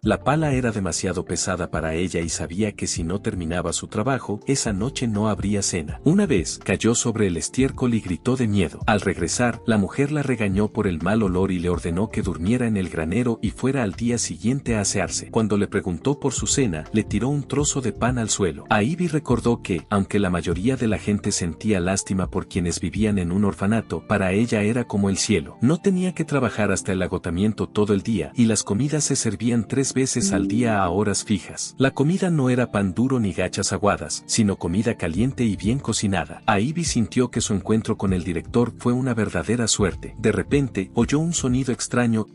La pala era demasiado pesada para ella y sabía que si no terminaba su trabajo, esa noche no habría cena. Una vez, cayó sobre el estiércol y gritó de miedo. Al regresar, la mujer la regañó por el mal olor y le ordenó que durmiera en el granero y fuera al día siguiente a asearse. Cuando le preguntó por su cena, le tiró un trozo de pan al suelo. Ivy recordó que, aunque la mayoría de la gente sentía lástima por quienes vivían en un orfanato, para ella era como el cielo. No tenía que trabajar hasta el agotamiento todo el día y las comidas se servían 3 veces al día a horas fijas. La comida no era pan duro ni gachas aguadas, sino comida caliente y bien cocinada. Ivy sintió que su encuentro con el director fue una verdadera suerte. De repente, oyó un sonido extraño.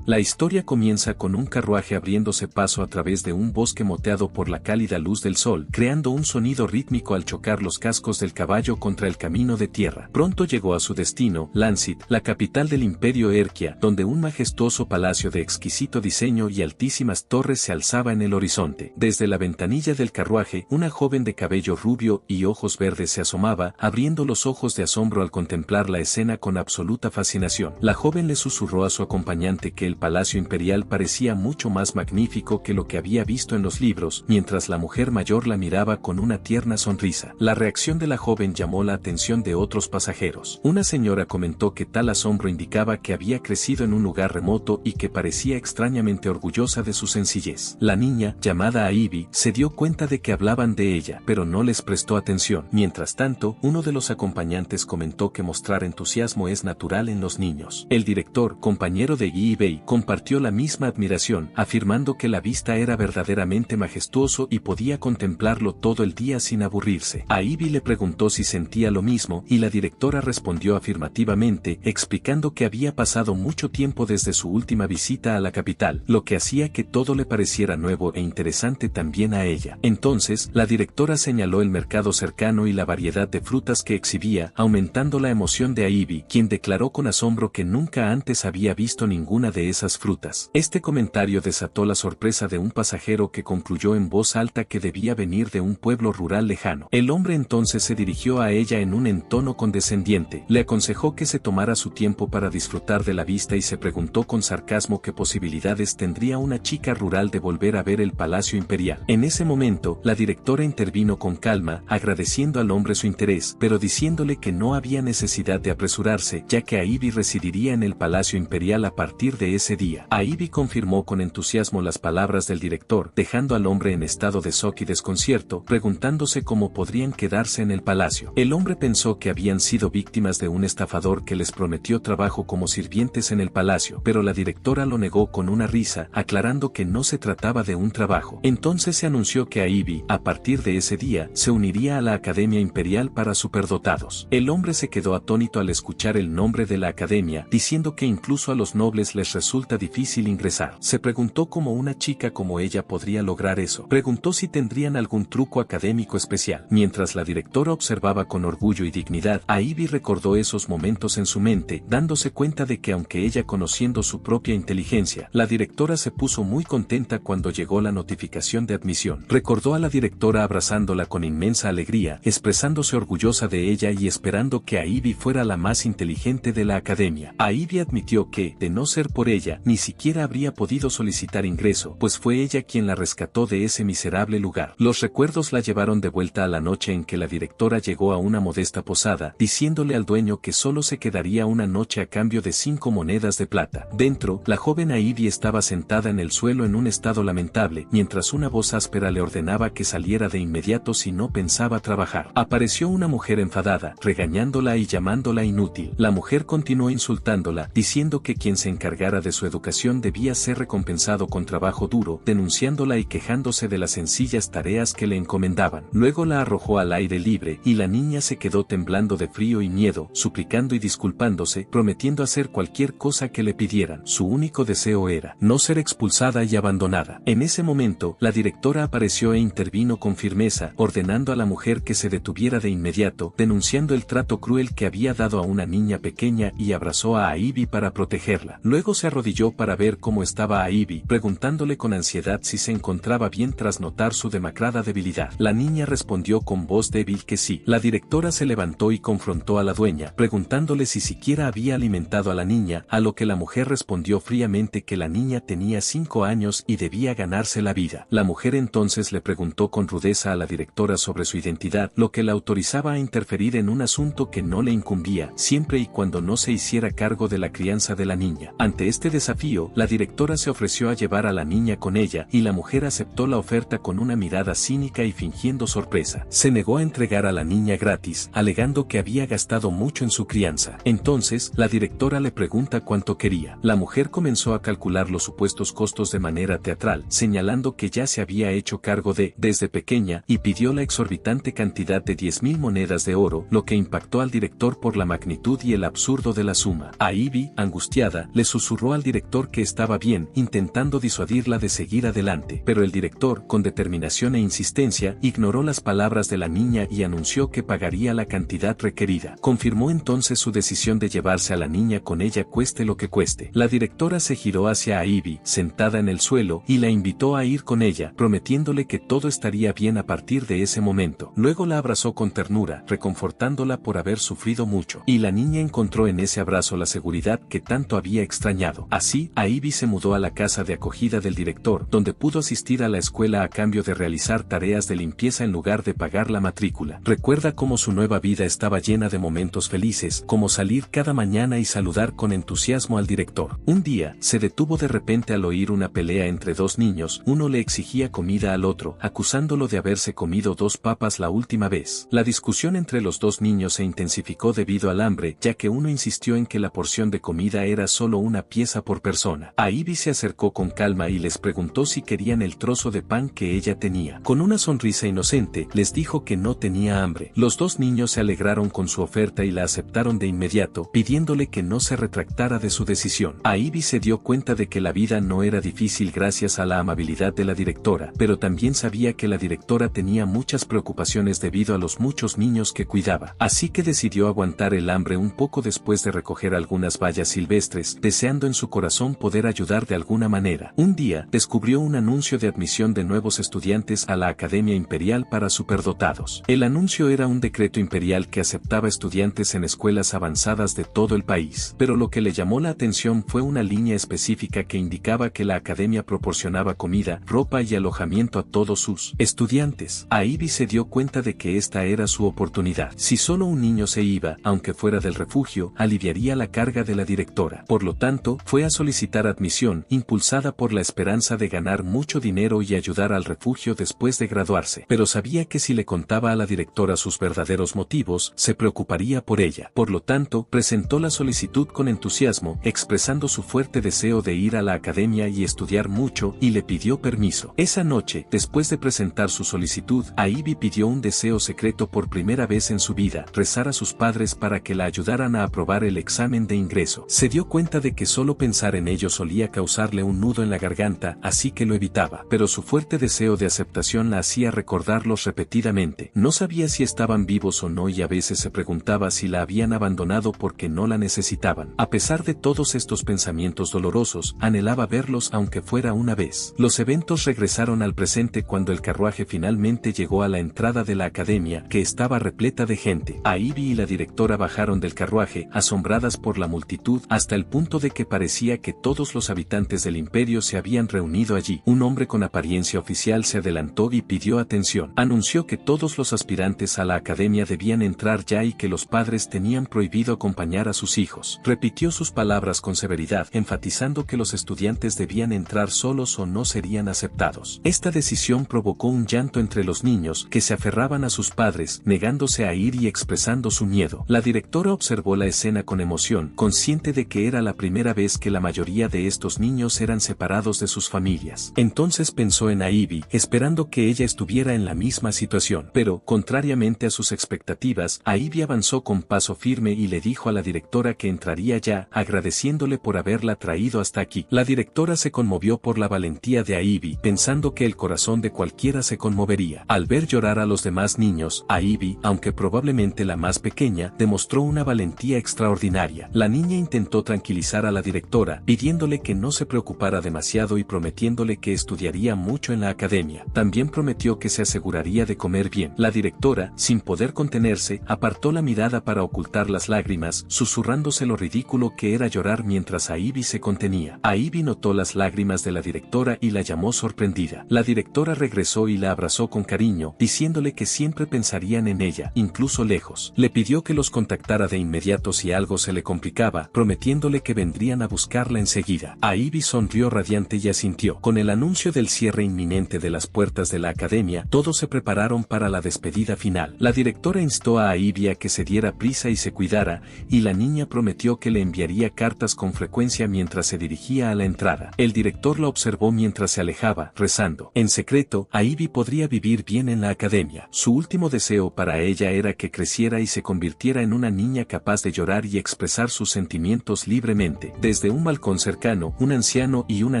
La historia comienza con un carruaje abriéndose paso a través de un bosque moteado por la cálida luz del sol, creando un sonido rítmico al chocar los cascos del caballo contra el camino de tierra. Pronto llegó a su destino, Lancet, la capital del Imperio Erquia, donde un majestuoso palacio de exquisito diseño y altísimas torres se alzaba en el horizonte. Desde la ventanilla del carruaje, una joven de cabello rubio y ojos verdes se asomaba, abriendo los ojos de asombro al contemplar la escena con absoluta fascinación. La joven le susurró a su acompañante que el palacio imperial parecía mucho más magnífico que lo que había visto en los libros, mientras la mujer mayor la miraba con una tierna sonrisa. La reacción de la joven llamó la atención de otros pasajeros. Una señora comentó que tal asombro indicaba que había crecido en un lugar remoto y que parecía extrañamente orgullosa de su sencillez. La niña, llamada Ivy, se dio cuenta de que hablaban de ella, pero no les prestó atención. Mientras tanto, uno de los acompañantes comentó que mostrar entusiasmo es natural en los niños. El director, compañero de Ivy, compartió la misma admiración, afirmando que la vista era verdaderamente majestuoso y podía contemplarlo todo el día sin aburrirse. A Ivy le preguntó si sentía lo mismo y la directora respondió afirmativamente, explicando que había pasado mucho tiempo desde su última visita a la capital, lo que hacía que todo le pareciera nuevo e interesante también a ella. Entonces, la directora señaló el mercado cercano y la variedad de frutas que exhibía, aumentando la emoción de Ivy, quien declaró con asombro que nunca antes había visto ninguna de esas frutas. Este comentario desató la sorpresa de un pasajero que concluyó en voz alta que debía venir de un pueblo rural lejano. El hombre entonces se dirigió a ella en un tono condescendiente, le aconsejó que se tomara su tiempo para disfrutar de la vista y se preguntó con sarcasmo qué posibilidades tendría una chica rural de volver a ver el palacio imperial. En ese momento, la directora intervino con calma, agradeciendo al hombre su interés, pero diciéndole que no había necesidad de apresurarse, ya que Ivy residiría en el palacio imperial a partir de ese día. Ivy confirmó con entusiasmo las palabras del director, dejando al hombre en estado de shock y desconcierto, preguntándose cómo podrían quedarse en el palacio. El hombre pensó que habían sido víctimas de un estafador que les prometió trabajo como sirvientes en el palacio, pero la directora lo negó con una risa, aclarando que no se trataba de un trabajo. Entonces se anunció que Ivy, a partir de ese día, se uniría a la Academia Imperial para Superdotados. El hombre se quedó atónito al escuchar el nombre de la academia, diciendo que incluso a los nobles les resulta difícil ingresar. Se preguntó cómo una chica como ella podría lograr eso. Preguntó si tendrían algún truco académico especial. Mientras la directora observaba con orgullo y dignidad, Ivy recordó esos momentos en su mente, dándose cuenta de que aunque ella conociendo su propia inteligencia, la directora se puso muy contenta cuando llegó la notificación de admisión. Recordó a la directora abrazándola con inmensa alegría, expresándose orgullosa de ella y esperando que Ivy fuera la más inteligente de la academia. Ivy admitió que, de no ser por ella, ni siquiera habría podido solicitar ingreso, pues fue ella quien la rescató de ese miserable lugar. Los recuerdos la llevaron de vuelta a la noche en que la directora llegó a una modesta posada, diciéndole al dueño que solo se quedaría una noche a cambio de 5 monedas de plata. Dentro, la joven Ivy estaba sentada en el suelo en un estado lamentable, mientras una voz áspera le ordenaba que saliera de inmediato si no pensaba trabajar. Apareció una mujer enfadada, regañándola y llamándola inútil. La mujer continuó insultándola, diciendo que quien se encargara de su educación debía ser recompensado con trabajo duro, denunciándola y quejándose de las sencillas tareas que le encomendaban. Luego la arrojó al aire libre, y la niña se quedó temblando de frío y miedo, suplicando y disculpándose, prometiendo hacer cualquier cosa que le pidieran. Su único deseo era no ser expulsada y abandonada. En ese momento, la directora apareció e intervino con firmeza, ordenando a la mujer que se detuviera de inmediato, denunciando el trato cruel que había dado a una niña pequeña y abrazó a Ivy para protegerla. Luego se arrodilló para ver cómo estaba Ivy, preguntándole con ansiedad si se encontraba bien tras notar su demacrada debilidad. La niña respondió con voz débil que sí. La directora se levantó y confrontó a la dueña, preguntándole si siquiera había alimentado a la niña, a lo que la mujer respondió fríamente que la niña tenía 5 años y debía ganarse la vida. La mujer entonces le preguntó con rudeza a la directora sobre su identidad, lo que la autorizaba a interferir en un asunto que no le incumbía, siempre y cuando no se hiciera cargo de la crianza de la niña. Ante este desafío, la directora se ofreció a llevar a la niña con ella, y la mujer aceptó la oferta con una mirada cínica y fingiendo sorpresa. Se negó a entregar a la niña gratis, alegando que había gastado mucho en su crianza. Entonces, la directora le pregunta cuánto quería. La mujer comenzó a calcular los supuestos costos de manera teatral, señalando que ya se había hecho cargo desde pequeña, y pidió la exorbitante cantidad de 10,000 monedas de oro, lo que impactó al director por la magnitud y el absurdo de la suma. A Ivy, angustiada, le susurró al director que estaba bien, intentando disuadirla de seguir adelante, pero el director, con determinación e insistencia, ignoró las palabras de la niña y anunció que pagaría la cantidad requerida. Confirmó entonces su decisión de llevarse a la niña con ella cueste lo que cueste. La directora se giró hacia Ivy, sentada en el suelo, y la invitó a ir con ella, prometiéndole que todo estaría bien a partir de ese momento. Luego la abrazó con ternura, reconfortándola por haber sufrido mucho, y la niña encontró en ese abrazo la seguridad que tanto había extrañado. Así, Ivy se mudó a la casa de acogida del director, donde pudo asistir a la escuela a cambio de realizar tareas de limpieza en lugar de pagar la matrícula. Recuerda cómo su nueva vida estaba llena de momentos felices, como salir cada mañana y saludar con entusiasmo al director. Un día, se detuvo de repente al oír una pelea entre dos niños. Uno le exigía comida al otro, acusándolo de haberse comido 2 papas la última vez. La discusión entre los dos niños se intensificó debido al hambre, ya que uno insistió en que la porción de comida era solo una pieza por persona. A Ivy se acercó con calma y les preguntó si querían el trozo de pan que ella tenía. Con una sonrisa inocente, les dijo que no tenía hambre. Los dos niños se alegraron con su oferta y la aceptaron de inmediato, pidiéndole que no se retractara de su decisión. A Ivy se dio cuenta de que la vida no era difícil gracias a la amabilidad de la directora, pero también sabía que la directora tenía muchas preocupaciones debido a los muchos niños que cuidaba. Así que decidió aguantar el hambre un poco después de recoger algunas bayas silvestres, deseando en su corazón poder ayudar de alguna manera. Un día, descubrió un anuncio de admisión de nuevos estudiantes a la Academia Imperial para superdotados. El anuncio era un decreto imperial que aceptaba estudiantes en escuelas avanzadas de todo el país, pero lo que le llamó la atención fue una línea específica que indicaba que la academia proporcionaba comida, ropa y alojamiento a todos sus estudiantes. A Ivy se dio cuenta de que esta era su oportunidad. Si solo un niño se iba, aunque fuera del refugio, aliviaría la carga de la directora. Por lo tanto, fue a solicitar admisión, impulsada por la esperanza de ganar mucho dinero y ayudar al refugio después de graduarse. Pero sabía que si le contaba a la directora sus verdaderos motivos, se preocuparía por ella. Por lo tanto, presentó la solicitud con entusiasmo, expresando su fuerte deseo de ir a la academia y estudiar mucho, y le pidió permiso. Esa noche, después de presentar su solicitud, Ivy pidió un deseo secreto por primera vez en su vida: rezar a sus padres para que la ayudaran a aprobar el examen de ingreso. Se dio cuenta de que solo pensar en ello solía causarle un nudo en la garganta, así que lo evitaba. Pero su fuerte deseo de aceptación la hacía recordarlos repetidamente. No sabía si estaban vivos o no y a veces se preguntaba si la habían abandonado porque no la necesitaban. A pesar de todos estos pensamientos dolorosos, anhelaba verlos aunque fuera una vez. Los eventos regresaron al presente cuando el carruaje finalmente llegó a la entrada de la academia, que estaba repleta de gente. Ivy y la directora bajaron del carruaje, asombradas por la multitud, hasta el punto de que parecía que todos los habitantes del imperio se habían reunido allí. Un hombre con apariencia oficial se adelantó y pidió atención. Anunció que todos los aspirantes a la academia debían entrar ya y que los padres tenían prohibido acompañar a sus hijos. Repitió sus palabras con severidad, enfatizando que los estudiantes debían entrar solos o no serían aceptados. Esta decisión provocó un llanto entre los niños, que se aferraban a sus padres, negándose a ir y expresando su miedo. La directora observó la escena con emoción, consciente de que era la primera vez que la mayoría de estos niños eran separados de sus familias. Entonces pensó en Ivy, esperando que ella estuviera en la misma situación. Pero, contrariamente a sus expectativas, Ivy avanzó con paso firme y le dijo a la directora que entraría ya, agradeciéndole por haberla traído hasta aquí. La directora se conmovió por la valentía de Ivy, pensando que el corazón de cualquiera se conmovería. Al ver llorar a los demás niños, Ivy, aunque probablemente la más pequeña, demostró una valentía extraordinaria. La niña intentó tranquilizar a la directora, directora, pidiéndole que no se preocupara demasiado y prometiéndole que estudiaría mucho en la academia. También prometió que se aseguraría de comer bien. La directora, sin poder contenerse, apartó la mirada para ocultar las lágrimas, susurrándose lo ridículo que era llorar mientras Ivy se contenía. Ivy notó las lágrimas de la directora y la llamó sorprendida. La directora regresó y la abrazó con cariño, diciéndole que siempre pensarían en ella, incluso lejos. Le pidió que los contactara de inmediato si algo se le complicaba, prometiéndole que vendrían a buscarla enseguida. Ivy sonrió radiante y asintió. Con el anuncio del cierre inminente de las puertas de la academia, todos se prepararon para la despedida final. La directora instó a Ivy a que se diera prisa y se cuidara, y la niña prometió que le enviaría cartas con frecuencia mientras se dirigía a la entrada. El director la observó mientras se alejaba, rezando. En secreto, Ivy podría vivir bien en la academia. Su último deseo para ella era que creciera y se convirtiera en una niña capaz de llorar y expresar sus sentimientos libremente. Desde un balcón cercano, un anciano y una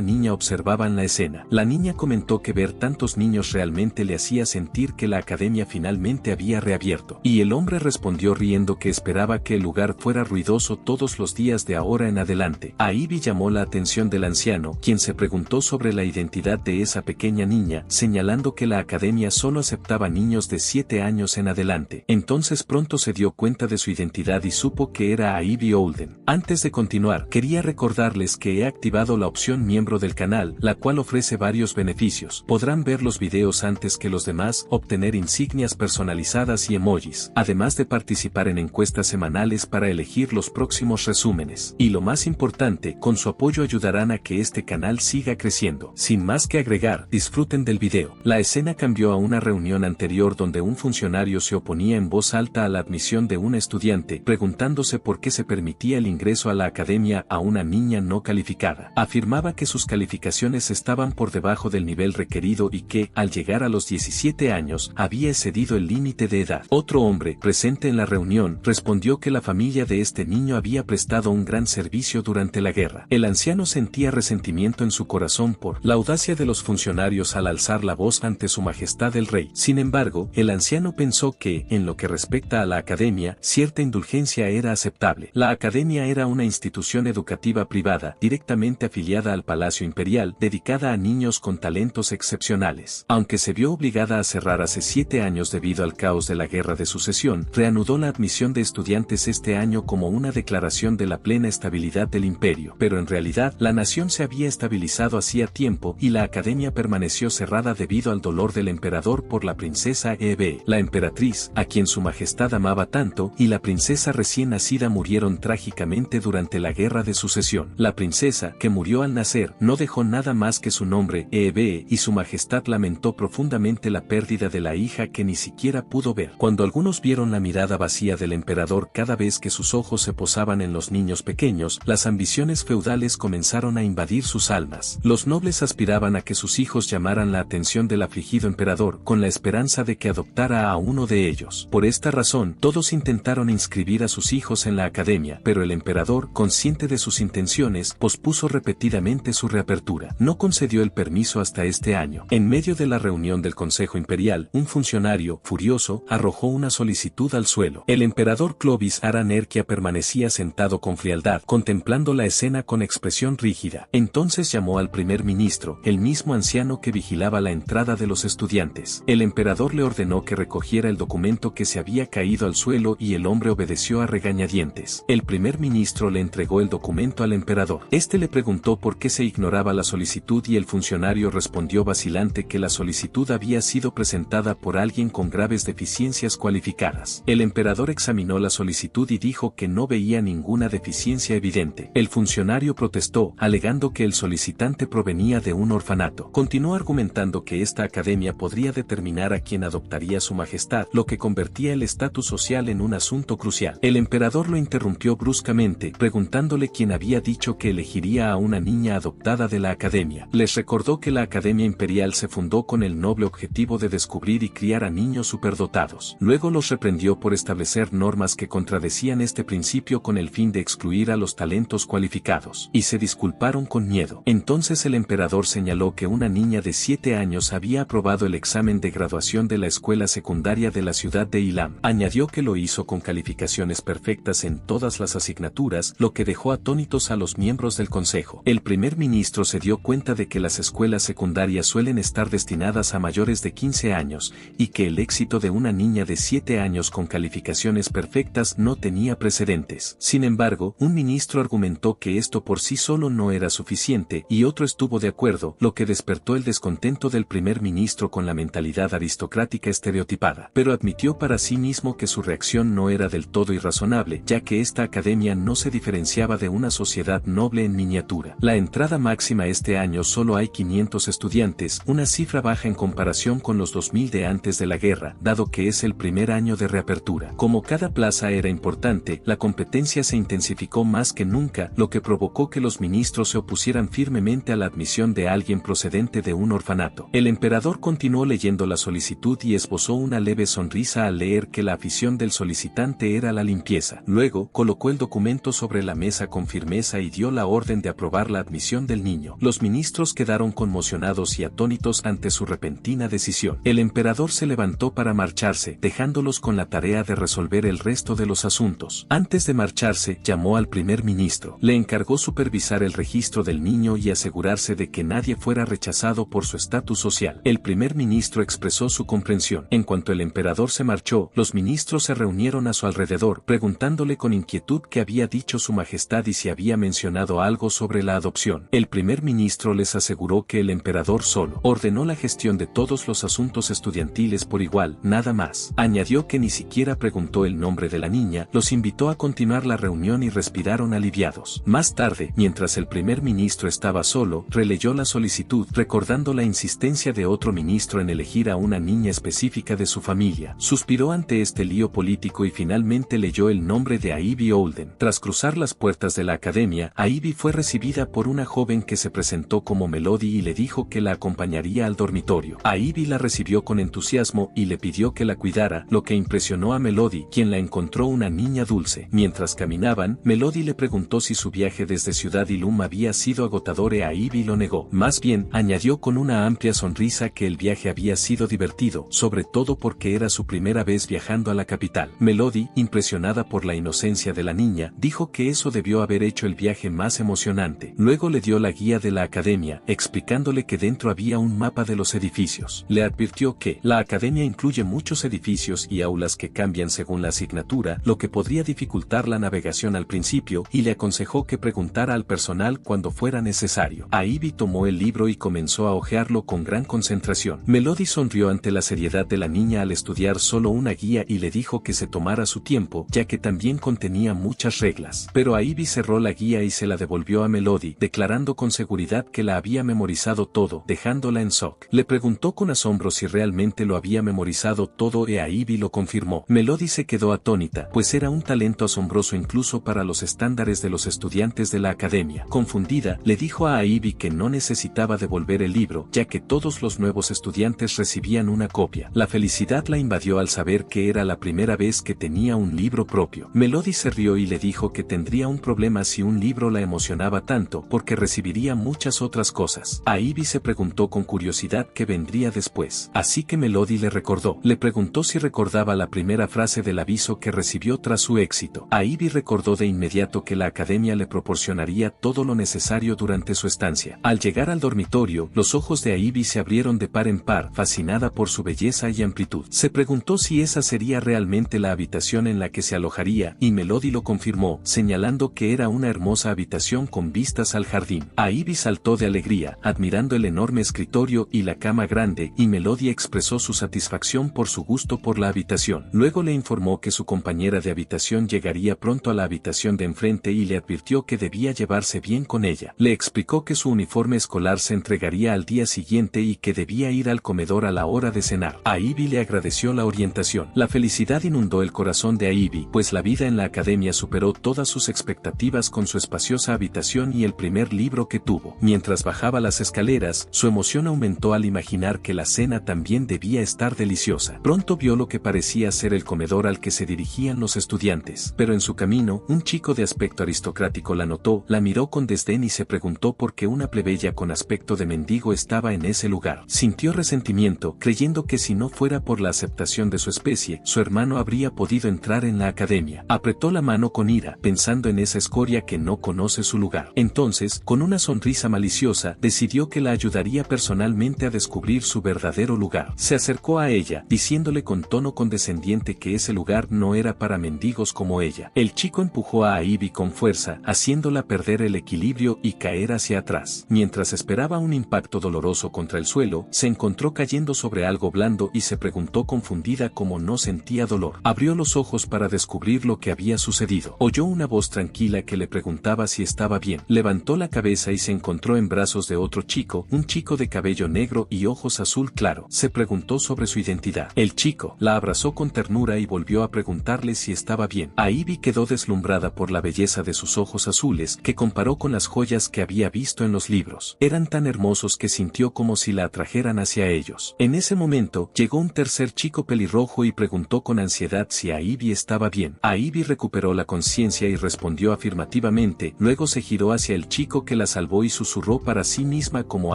niña observaban la escena. La niña comentó que ver tantos niños realmente le hacía sentir que la academia finalmente había reabierto. Y el hombre respondió riendo que esperaba que el lugar fuera ruidoso todos los días de ahora en adelante. Ivy llamó la atención del anciano, quien se preguntó sobre la identidad de esa pequeña niña, señalando que la academia solo aceptaba niños de 7 años en adelante. Entonces pronto se dio cuenta de su identidad y supo que era Ivy Olden. Antes de continuar, quería recordarles que he activado la opción miembro del canal, la cual ofrece varios beneficios. Podrán ver los videos antes que los demás, obtener insignias personalizadas y emojis, además de participar en encuestas semanales para elegir los próximos resúmenes. Y lo más importante, con su apoyo ayudarán a que este canal siga creciendo. Sin más que agregar, disfruten del video. La escena cambió a una reunión anterior donde un funcionario se oponía en voz alta a la admisión de un estudiante, preguntándose por qué se permitía el ingreso a la academia a una niña no calificada. Afirmaba que sus calificaciones estaban por debajo del nivel requerido y que, al llegar a los 17 años, había excedido el límite de edad. Otro hombre, presente en la reunión, respondió que la familia de este niño había prestado un gran servicio durante la guerra. El anciano sentía resentimiento en su corazón por la audacia de los funcionarios al alzar la voz ante su majestad el rey. Sin embargo, el anciano pensó que, en lo que respecta a la academia, cierta indulgencia era aceptable. La academia era una institución educativa privada, directamente afiliada al Palacio Imperial, dedicada a niños con talentos excepcionales. Aunque se vio obligada a cerrar hace 7 años debido al caos de la Guerra de Sucesión, reanudó la admisión de estudiantes este año como una declaración de la plena estabilidad del imperio. Pero en realidad, la nación se había estabilizado hacía tiempo y la academia permaneció cerrada debido al dolor del emperador por la princesa Eve. La emperatriz, a quien su majestad amaba tanto, y la princesa recién nacida murieron trágicamente durante la Guerra de Sucesión. La princesa, que murió al nacer, no dejó nada más que su nombre, Eve, y su majestad lamentó profundamente la pérdida de la hija que ni siquiera pudo ver. Cuando algunos vieron la mirada vacía del emperador cada vez que sus ojos se posaban en los niños pequeños, las ambiciones feudales comenzaron a invadir sus almas. Los nobles aspiraban a que sus hijos llamaran la atención del afligido emperador, con la esperanza de que adoptara a uno de ellos. Por esta razón, todos intentaron inscribir a sus hijos en la academia, pero el emperador, consciente de sus intenciones, pospuso repetidamente su reapertura. No concedió el permiso hasta este año. En medio de la reunión del Consejo Imperial, un funcionario, furioso, arrojó una solicitud al suelo. El emperador Clovis Aranerquia permanecía sentado con frialdad, contemplando la escena con expresión rígida. Entonces llamó al primer ministro, el mismo anciano que vigilaba la entrada de los estudiantes. El emperador le ordenó que recogiera el documento que se había caído al suelo y el hombre obedeció a regañadientes. El primer ministro le entregó el documento al emperador. Este le preguntó por qué se ignoraba la solicitud y el funcionario respondió vacilante que la solicitud había sido presentada por alguien con graves deficiencias cualificadas. El emperador examinó la solicitud y dijo que no veía ninguna deficiencia evidente. El funcionario protestó, alegando que el solicitante provenía de un orfanato. Continuó argumentando que esta academia podría determinar a quién adoptaría su majestad, lo que convertía el estatus social en un asunto crucial. El emperador lo interrumpió bruscamente, preguntándole quién había dicho que elegiría a una niña adoptada de la academia. Les recordó que la Academia Imperial se fundó con el noble objetivo de descubrir y criar a niños superdotados. Luego los reprendió por establecer normas que contradecían este principio con el fin de excluir a los talentos cualificados, y se disculparon con miedo. Entonces el emperador señaló que una niña de 7 años había aprobado el examen de graduación de la escuela secundaria de la ciudad de Ilam. Añadió que lo hizo con calificaciones perfectas en todas las asignaturas, lo que dejó atónito documentos a los miembros del consejo. El primer ministro se dio cuenta de que las escuelas secundarias suelen estar destinadas a mayores de 15 años, y que el éxito de una niña de 7 años con calificaciones perfectas no tenía precedentes. Sin embargo, un ministro argumentó que esto por sí solo no era suficiente, y otro estuvo de acuerdo, lo que despertó el descontento del primer ministro con la mentalidad aristocrática estereotipada. Pero admitió para sí mismo que su reacción no era del todo irrazonable, ya que esta academia no se diferenciaba de una sociedad noble en miniatura. La entrada máxima este año solo hay 500 estudiantes, una cifra baja en comparación con los 2000 de antes de la guerra, dado que es el primer año de reapertura. Como cada plaza era importante, la competencia se intensificó más que nunca, lo que provocó que los ministros se opusieran firmemente a la admisión de alguien procedente de un orfanato. El emperador continuó leyendo la solicitud y esbozó una leve sonrisa al leer que la afición del solicitante era la limpieza. Luego, colocó el documento sobre la mesa con firmeza y dio la orden de aprobar la admisión del niño. Los ministros quedaron conmocionados y atónitos ante su repentina decisión. El emperador se levantó para marcharse, dejándolos con la tarea de resolver el resto de los asuntos. Antes de marcharse, llamó al primer ministro. Le encargó supervisar el registro del niño y asegurarse de que nadie fuera rechazado por su estatus social. El primer ministro expresó su comprensión. En cuanto el emperador se marchó, los ministros se reunieron a su alrededor, preguntándole con inquietud qué había dicho su majestad y si había mencionado algo sobre la adopción. El primer ministro les aseguró que el emperador solo ordenó la gestión de todos los asuntos estudiantiles por igual, nada más. Añadió que ni siquiera preguntó el nombre de la niña, los invitó a continuar la reunión y respiraron aliviados. Más tarde, mientras el primer ministro estaba solo, releyó la solicitud, recordando la insistencia de otro ministro en elegir a una niña específica de su familia. Suspiró ante este lío político y finalmente leyó el nombre de Ivy Olden. Tras cruzar las puertas de la academia, Ivy fue recibida por una joven que se presentó como Melody y le dijo que la acompañaría al dormitorio. Ivy la recibió con entusiasmo y le pidió que la cuidara, lo que impresionó a Melody, quien la encontró una niña dulce. Mientras caminaban, Melody le preguntó si su viaje desde Ciudad Ilum había sido agotador e Ivy lo negó. Más bien, añadió con una amplia sonrisa que el viaje había sido divertido, sobre todo porque era su primera vez viajando a la capital. Melody, impresionada por la inocencia de la niña, dijo que eso debió haber hecho el viaje más emocionante. Luego le dio la guía de la academia, explicándole que dentro había un mapa de los edificios. Le advirtió que la academia incluye muchos edificios y aulas que cambian según la asignatura, lo que podría dificultar la navegación al principio, y le aconsejó que preguntara al personal cuando fuera necesario. Ivy tomó el libro y comenzó a hojearlo con gran concentración. Melody sonrió ante la seriedad de la niña al estudiar solo una guía y le dijo que se tomara su tiempo, ya que también contenía muchas reglas. Pero Ivy cerró la guía y se la devolvió a Melody, declarando con seguridad que la había memorizado todo, dejándola en shock. Le preguntó con asombro si realmente lo había memorizado todo y Ivy lo confirmó. Melody se quedó atónita, pues era un talento asombroso incluso para los estándares de los estudiantes de la academia. Confundida, le dijo a Ivy que no necesitaba devolver el libro, ya que todos los nuevos estudiantes recibían una copia. La felicidad la invadió al saber que era la primera vez que tenía un libro propio. Melody se rió y le dijo que tendría un problema si un libro la emocionaba tanto, porque recibiría muchas otras cosas. Ivy se preguntó con curiosidad qué vendría después. Así que Melody le recordó. Le preguntó si recordaba la primera frase del aviso que recibió tras su éxito. Ivy recordó de inmediato que la academia le proporcionaría todo lo necesario durante su estancia. Al llegar al dormitorio, los ojos de Ivy se abrieron de par en par, fascinada por su belleza y amplitud. Se preguntó si esa sería realmente la habitación en la que se alojaría, y Melody lo confirmó, señalando que era una hermosa habitación con vistas al jardín. Ivy saltó de alegría, admirando el enorme escritorio y la cama grande, y Melody expresó su satisfacción por su gusto por la habitación. Luego le informó que su compañera de habitación llegaría pronto a la habitación de enfrente y le advirtió que debía llevarse bien con ella. Le explicó que su uniforme escolar se entregaría al día siguiente y que debía ir al comedor a la hora de cenar. Ivy le agradeció la orientación. La felicidad inundó el corazón de Ivy, pues la vida en la academia superó todas sus expectativas con su espaciosa habitación y el primer libro que tuvo. Mientras bajaba las escaleras, su emoción aumentó al imaginar que la cena también debía estar deliciosa. Pronto vio lo que parecía ser el comedor al que se dirigían los estudiantes, pero en su camino, un chico de aspecto aristocrático la notó, la miró con desdén y se preguntó por qué una plebeya con aspecto de mendigo estaba en ese lugar. Sintió resentimiento, creyendo que si no fuera por la aceptación de su especie, su hermano habría podido entrar en la academia. Apretó la mano con ira, pensando en esa escoria diga que no conoce su lugar. Entonces, con una sonrisa maliciosa, decidió que la ayudaría personalmente a descubrir su verdadero lugar. Se acercó a ella, diciéndole con tono condescendiente que ese lugar no era para mendigos como ella. El chico empujó a Ivy con fuerza, haciéndola perder el equilibrio y caer hacia atrás. Mientras esperaba un impacto doloroso contra el suelo, se encontró cayendo sobre algo blando y se preguntó confundida cómo no sentía dolor. Abrió los ojos para descubrir lo que había sucedido. Oyó una voz tranquila que le preguntaba si estaba bien. Levantó la cabeza y se encontró en brazos de otro chico, un chico de cabello negro y ojos azul claro. Se preguntó sobre su identidad. El chico la abrazó con ternura y volvió a preguntarle si estaba bien. Ivy quedó deslumbrada por la belleza de sus ojos azules, que comparó con las joyas que había visto en los libros. Eran tan hermosos que sintió como si la atrajeran hacia ellos. En ese momento, llegó un tercer chico pelirrojo y preguntó con ansiedad si Ivy estaba bien. Ivy recuperó la conciencia y respondió afirmativamente, luego se giró hacia el chico que la salvó y susurró para sí misma cómo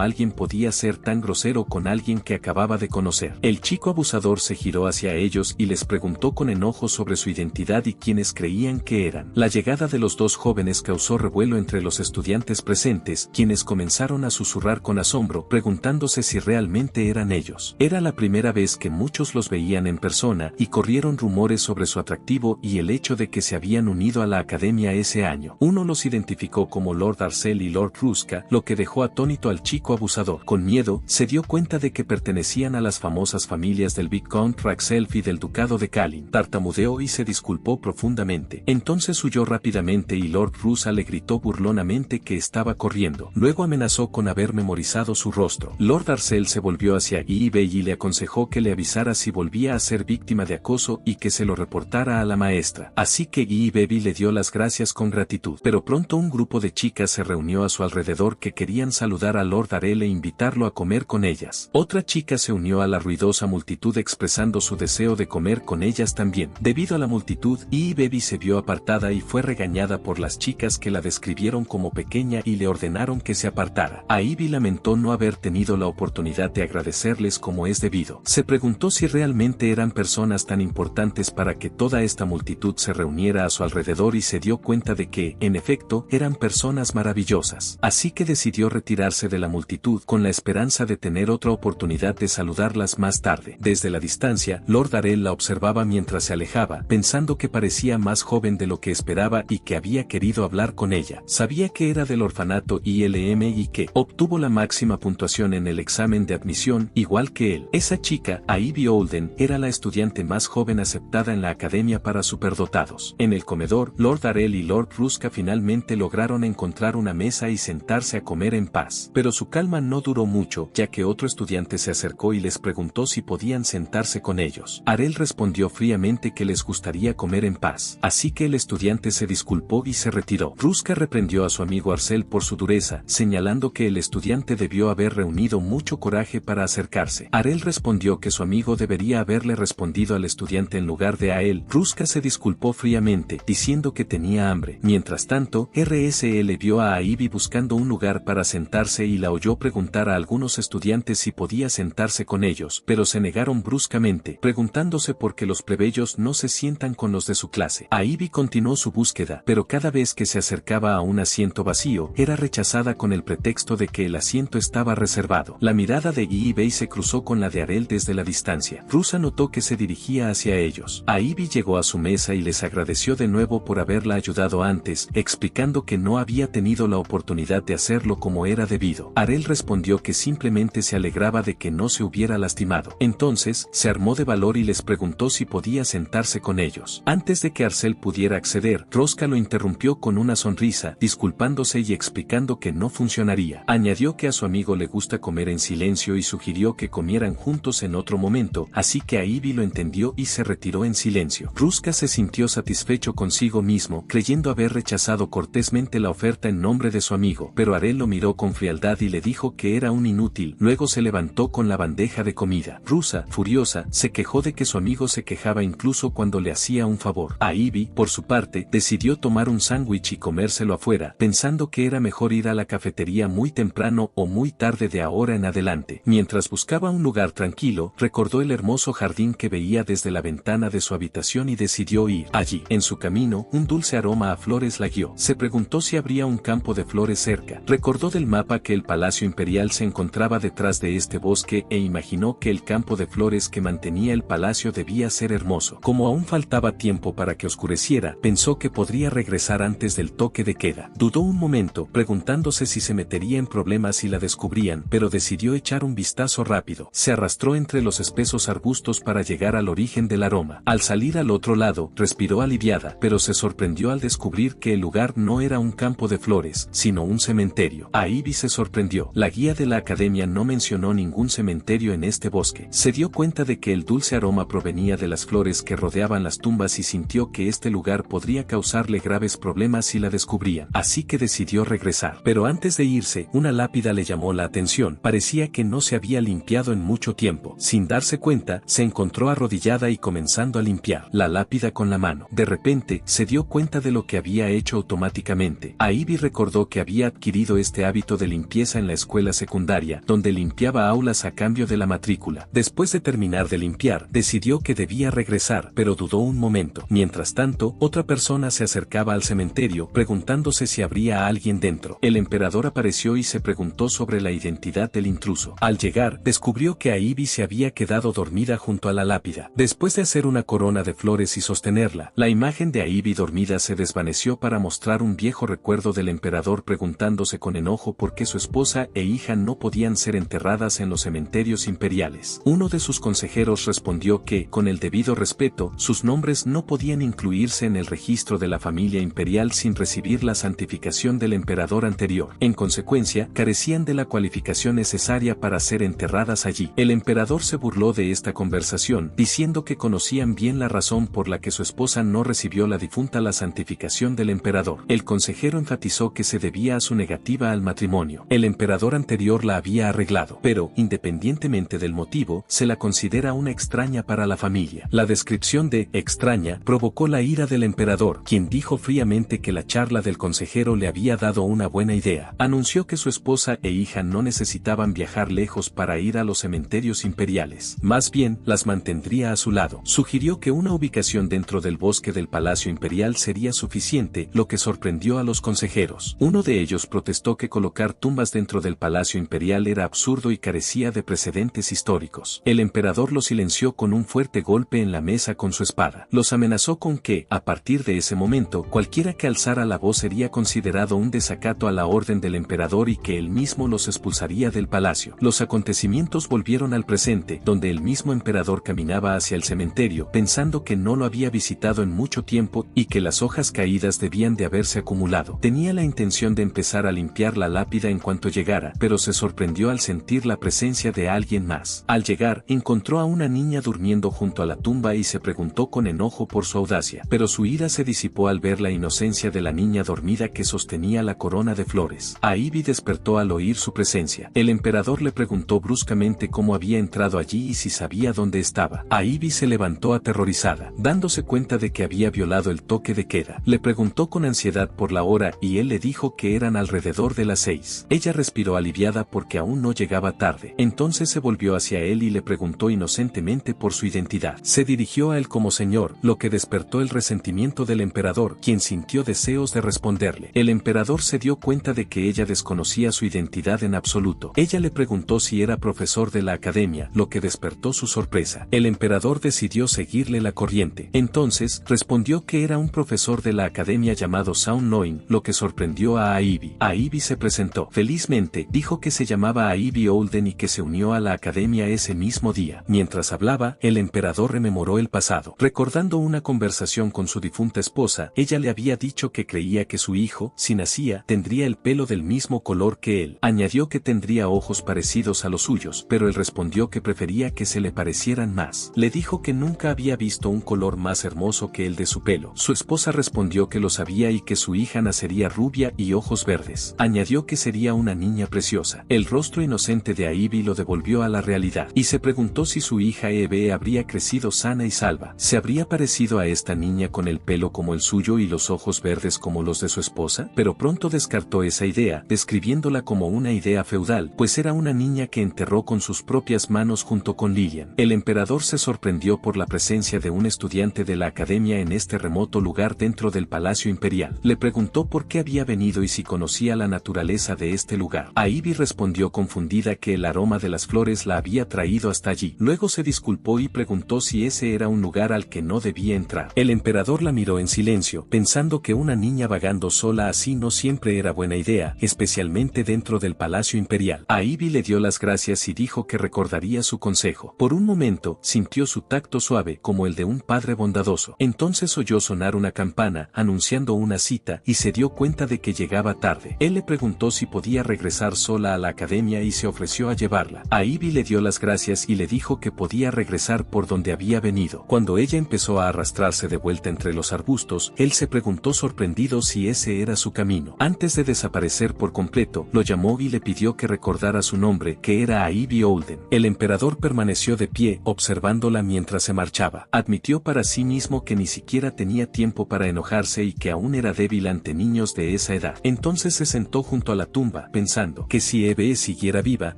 alguien podía ser tan grosero con alguien que acababa de conocer. El chico abusador se giró hacia ellos y les preguntó con enojo sobre su identidad y quiénes creían que eran. La llegada de los dos jóvenes causó revuelo entre los estudiantes presentes, quienes comenzaron a susurrar con asombro, preguntándose si realmente eran ellos. Era la primera vez que muchos los veían en persona y corrieron rumores sobre su atractivo y el hecho de que se habían unido a la academia ese año. Uno los identificó como Lord Arcel y Lord Ruska, lo que dejó atónito al chico abusador. Con miedo, se dio cuenta de que pertenecían a las famosas familias del Viscount Raxelf y del Ducado de Kalin. Tartamudeó y se disculpó profundamente. Entonces huyó rápidamente y Lord Rusa le gritó burlonamente que estaba corriendo. Luego amenazó con haber memorizado su rostro. Lord Arcel se volvió hacia Ivy y le aconsejó que le avisara si volvía a ser víctima de acoso y que se lo reportara a la maestra. Así que Ivy le dio las gracias con gratitud. Pero pronto un grupo de chicas se reunió a su alrededor que querían saludar a Lord Arel e invitarlo a comer con ellas. Otra chica se unió a la ruidosa multitud expresando su deseo de comer con ellas también. Debido a la multitud, Ivy se vio apartada y fue regañada por las chicas que la describieron como pequeña y le ordenaron que se apartara. Ivy lamentó no haber tenido la oportunidad de agradecerles como es debido. Se preguntó si realmente eran personas tan importantes para que toda esta multitud se reuniera a su alrededor y se dio cuenta de que, en efecto, eran personas maravillosas. Así que decidió retirarse de la multitud con la esperanza de tener otra oportunidad de saludarlas más tarde. Desde la distancia, Lord Arel la observaba mientras se alejaba, pensando que parecía más joven de lo que esperaba y que había querido hablar con ella. Sabía que era del orfanato ILM y que obtuvo la máxima puntuación en el examen de admisión, igual que él. Esa chica, Ivy Olden, era la estudiante más joven aceptada en la academia para superdotados. En el comedor, Lord Arel y Lord Ruska finalmente lograron encontrar una mesa y sentarse a comer en paz. Pero su calma no duró mucho, ya que otro estudiante se acercó y les preguntó si podían sentarse con ellos. Arel respondió fríamente que les gustaría comer en paz. Así que el estudiante se disculpó y se retiró. Ruska reprendió a su amigo Arcel por su dureza, señalando que el estudiante debió haber reunido mucho coraje para acercarse. Arel respondió que su amigo debería haberle respondido al estudiante en lugar de a él. Ruska se disculpó fríamente, diciendo que tenía hambre. Mientras tanto, RSL vio a Ivy buscando un lugar para sentarse y la oyó preguntar a algunos estudiantes si podía sentarse con ellos, pero se negaron bruscamente, preguntándose por qué los plebeyos no se sientan con los de su clase. Ivy continuó su búsqueda, pero cada vez que se acercaba a un asiento vacío, era rechazada con el pretexto de que el asiento estaba reservado. La mirada de Ivy se cruzó con la de Arel desde la distancia. Rusa notó que se dirigía hacia ellos. Ivy llegó a su mesa y les agradeció de nuevo por haberla ayudado antes, explicando que no había tenido la oportunidad de hacerlo como era debido. Arel respondió que simplemente se alegraba de que no se hubiera lastimado. Entonces, se armó de valor y les preguntó si podía sentarse con ellos. Antes de que Arcel pudiera acceder, Ruska lo interrumpió con una sonrisa, disculpándose y explicando que no funcionaría. Añadió que a su amigo le gusta comer en silencio y sugirió que comieran juntos en otro momento, así que Ivy lo entendió y se retiró en silencio. Ruska se sintió satisfecho consigo mismo, creyendo haber rechazado cortésmente la oferta en nombre de su amigo, pero Arel lo miró con frialdad y le dijo que era un inútil. Luego se levantó con la bandeja de comida. Rusa, furiosa, se quejó de que su amigo se quejaba incluso cuando le hacía un favor. Ivy, por su parte, decidió tomar un sándwich y comérselo afuera, pensando que era mejor ir a la cafetería muy temprano o muy tarde de ahora en adelante. Mientras buscaba un lugar tranquilo, recordó el hermoso jardín que veía desde la ventana de su habitación y decidió ir allí. En su camino, un dulce aroma a flores más la guió. Se preguntó si habría un campo de flores cerca. Recordó del mapa que el Palacio Imperial se encontraba detrás de este bosque e imaginó que el campo de flores que mantenía el palacio debía ser hermoso. Como aún faltaba tiempo para que oscureciera, pensó que podría regresar antes del toque de queda. Dudó un momento, preguntándose si se metería en problemas si la descubrían, pero decidió echar un vistazo rápido. Se arrastró entre los espesos arbustos para llegar al origen del aroma. Al salir al otro lado, respiró aliviada, pero se sorprendió al descubrir que el lugar no era un campo de flores, sino un cementerio. Ivy se sorprendió. La guía de la academia no mencionó ningún cementerio en este bosque. Se dio cuenta de que el dulce aroma provenía de las flores que rodeaban las tumbas y sintió que este lugar podría causarle graves problemas si la descubrían. Así que decidió regresar. Pero antes de irse, una lápida le llamó la atención. Parecía que no se había limpiado en mucho tiempo. Sin darse cuenta, se encontró arrodillada y comenzando a limpiar la lápida con la mano. De repente, se dio cuenta de lo que había hecho automáticamente. Ivy recordó que había adquirido este hábito de limpieza en la escuela secundaria, donde limpiaba aulas a cambio de la matrícula. Después de terminar de limpiar, decidió que debía regresar, pero dudó un momento. Mientras tanto, otra persona se acercaba al cementerio, preguntándose si habría alguien dentro. El emperador apareció y se preguntó sobre la identidad del intruso. Al llegar, descubrió que Ivy se había quedado dormida junto a la lápida. Después de hacer una corona de flores y sostenerla, la imagen de Ivy dormida se desvaneció para mostrar un viejo recuerdo del emperador preguntándose con enojo por qué su esposa e hija no podían ser enterradas en los cementerios imperiales. Uno de sus consejeros respondió que, con el debido respeto, sus nombres no podían incluirse en el registro de la familia imperial sin recibir la santificación del emperador anterior. En consecuencia, carecían de la cualificación necesaria para ser enterradas allí. El emperador se burló de esta conversación, diciendo que conocían bien la razón por la que su esposa no recibió la difunta la santificación del emperador. El consejero enfatizó que se debía a su negativa al matrimonio. El emperador anterior la había arreglado, pero, independientemente del motivo, se la considera una extraña para la familia. La descripción de extraña provocó la ira del emperador, quien dijo fríamente que la charla del consejero le había dado una buena idea. Anunció que su esposa e hija no necesitaban viajar lejos para ir a los cementerios imperiales. Más bien, las mantendría a su lado. Sugirió que una ubicación dentro del bosque del Palacio Imperial sería suficiente, lo que sorprendió a los consejeros. Uno de ellos protestó que colocar tumbas dentro del Palacio Imperial era absurdo y carecía de precedentes históricos. El emperador lo silenció con un fuerte golpe en la mesa con su espada. Los amenazó con que, a partir de ese momento, cualquiera que alzara la voz sería considerado un desacato a la orden del emperador y que él mismo los expulsaría del palacio. Los acontecimientos volvieron al presente, donde el mismo emperador caminaba hacia el cementerio, pensando que no lo había visitado en mucho tiempo y que las hojas caídas debían de haberse acumulado. Tenía la intención de empezar a limpiar la lápida en cuanto llegara, pero se sorprendió al sentir la presencia de alguien más. Al llegar, encontró a una niña durmiendo junto a la tumba y se preguntó con enojo por su audacia, pero su ira se disipó al ver la inocencia de la niña dormida que sostenía la corona de flores. Ivy despertó al oír su presencia. El emperador le preguntó bruscamente cómo había entrado allí y si sabía dónde estaba. Ivy se levantó aterrorizada, dándose cuenta de que había violado el toque de queda. Le preguntó con ansiedad por la hora y él le dijo que eran alrededor de las 6. Ella respiró aliviada porque aún no llegaba tarde. Entonces se volvió hacia él y le preguntó inocentemente por su identidad. Se dirigió a él como señor, lo que despertó el resentimiento del emperador, quien sintió deseos de responderle. El emperador se dio cuenta de que ella desconocía su identidad en absoluto. Ella le preguntó si era profesor de la academia, lo que despertó su sorpresa. El emperador decidió seguirle la corriente. Entonces, respondió que era un profesor de la academia llamado Sound Knowing, lo que sorprendió a Ivy. Ivy se presentó. Felizmente, dijo que se llamaba Ivy Olden y que se unió a la academia ese mismo día. Mientras hablaba, el emperador rememoró el pasado. Recordando una conversación con su difunta esposa, ella le había dicho que creía que su hijo, si nacía, tendría el pelo del mismo color que él. Añadió que tendría ojos parecidos a los suyos, pero él respondió que prefería que se le parecieran más. Le dijo que nunca había visto un color más hermoso que el de su pelo. Su esposa respondió que lo sabía y que su hija nacería rubia y ojos verdes. Añadió que sería una niña preciosa. El rostro inocente de Ivy lo devolvió a la realidad, y se preguntó si su hija Eve habría crecido sana y salva. ¿Se habría parecido a esta niña con el pelo como el suyo y los ojos verdes como los de su esposa? Pero pronto descartó esa idea, describiéndola como una idea feudal, pues era una niña que enterró con sus propias manos junto con Lillian. El emperador se sorprendió por la presencia de un estudiante de la academia en este remoto lugar dentro del palacio Palacio Imperial. Le preguntó por qué había venido y si conocía la naturaleza de este lugar. Ivy respondió confundida que el aroma de las flores la había traído hasta allí. Luego se disculpó y preguntó si ese era un lugar al que no debía entrar. El emperador la miró en silencio, pensando que una niña vagando sola así no siempre era buena idea, especialmente dentro del Palacio Imperial. Ivy le dio las gracias y dijo que recordaría su consejo. Por un momento, sintió su tacto suave como el de un padre bondadoso. Entonces oyó sonar una campana, anunciando una cita, y se dio cuenta de que llegaba tarde. Él le preguntó si podía regresar sola a la academia y se ofreció a llevarla. Ivy le dio las gracias y le dijo que podía regresar por donde había venido. Cuando ella empezó a arrastrarse de vuelta entre los arbustos, él se preguntó sorprendido si ese era su camino. Antes de desaparecer por completo, lo llamó y le pidió que recordara su nombre, que era Ivy Olden. El emperador permaneció de pie, observándola mientras se marchaba. Admitió para sí mismo que ni siquiera tenía tiempo para enojarse y que aún era débil ante niños de esa edad. Entonces se sentó junto a la tumba, pensando que si Eve siguiera viva,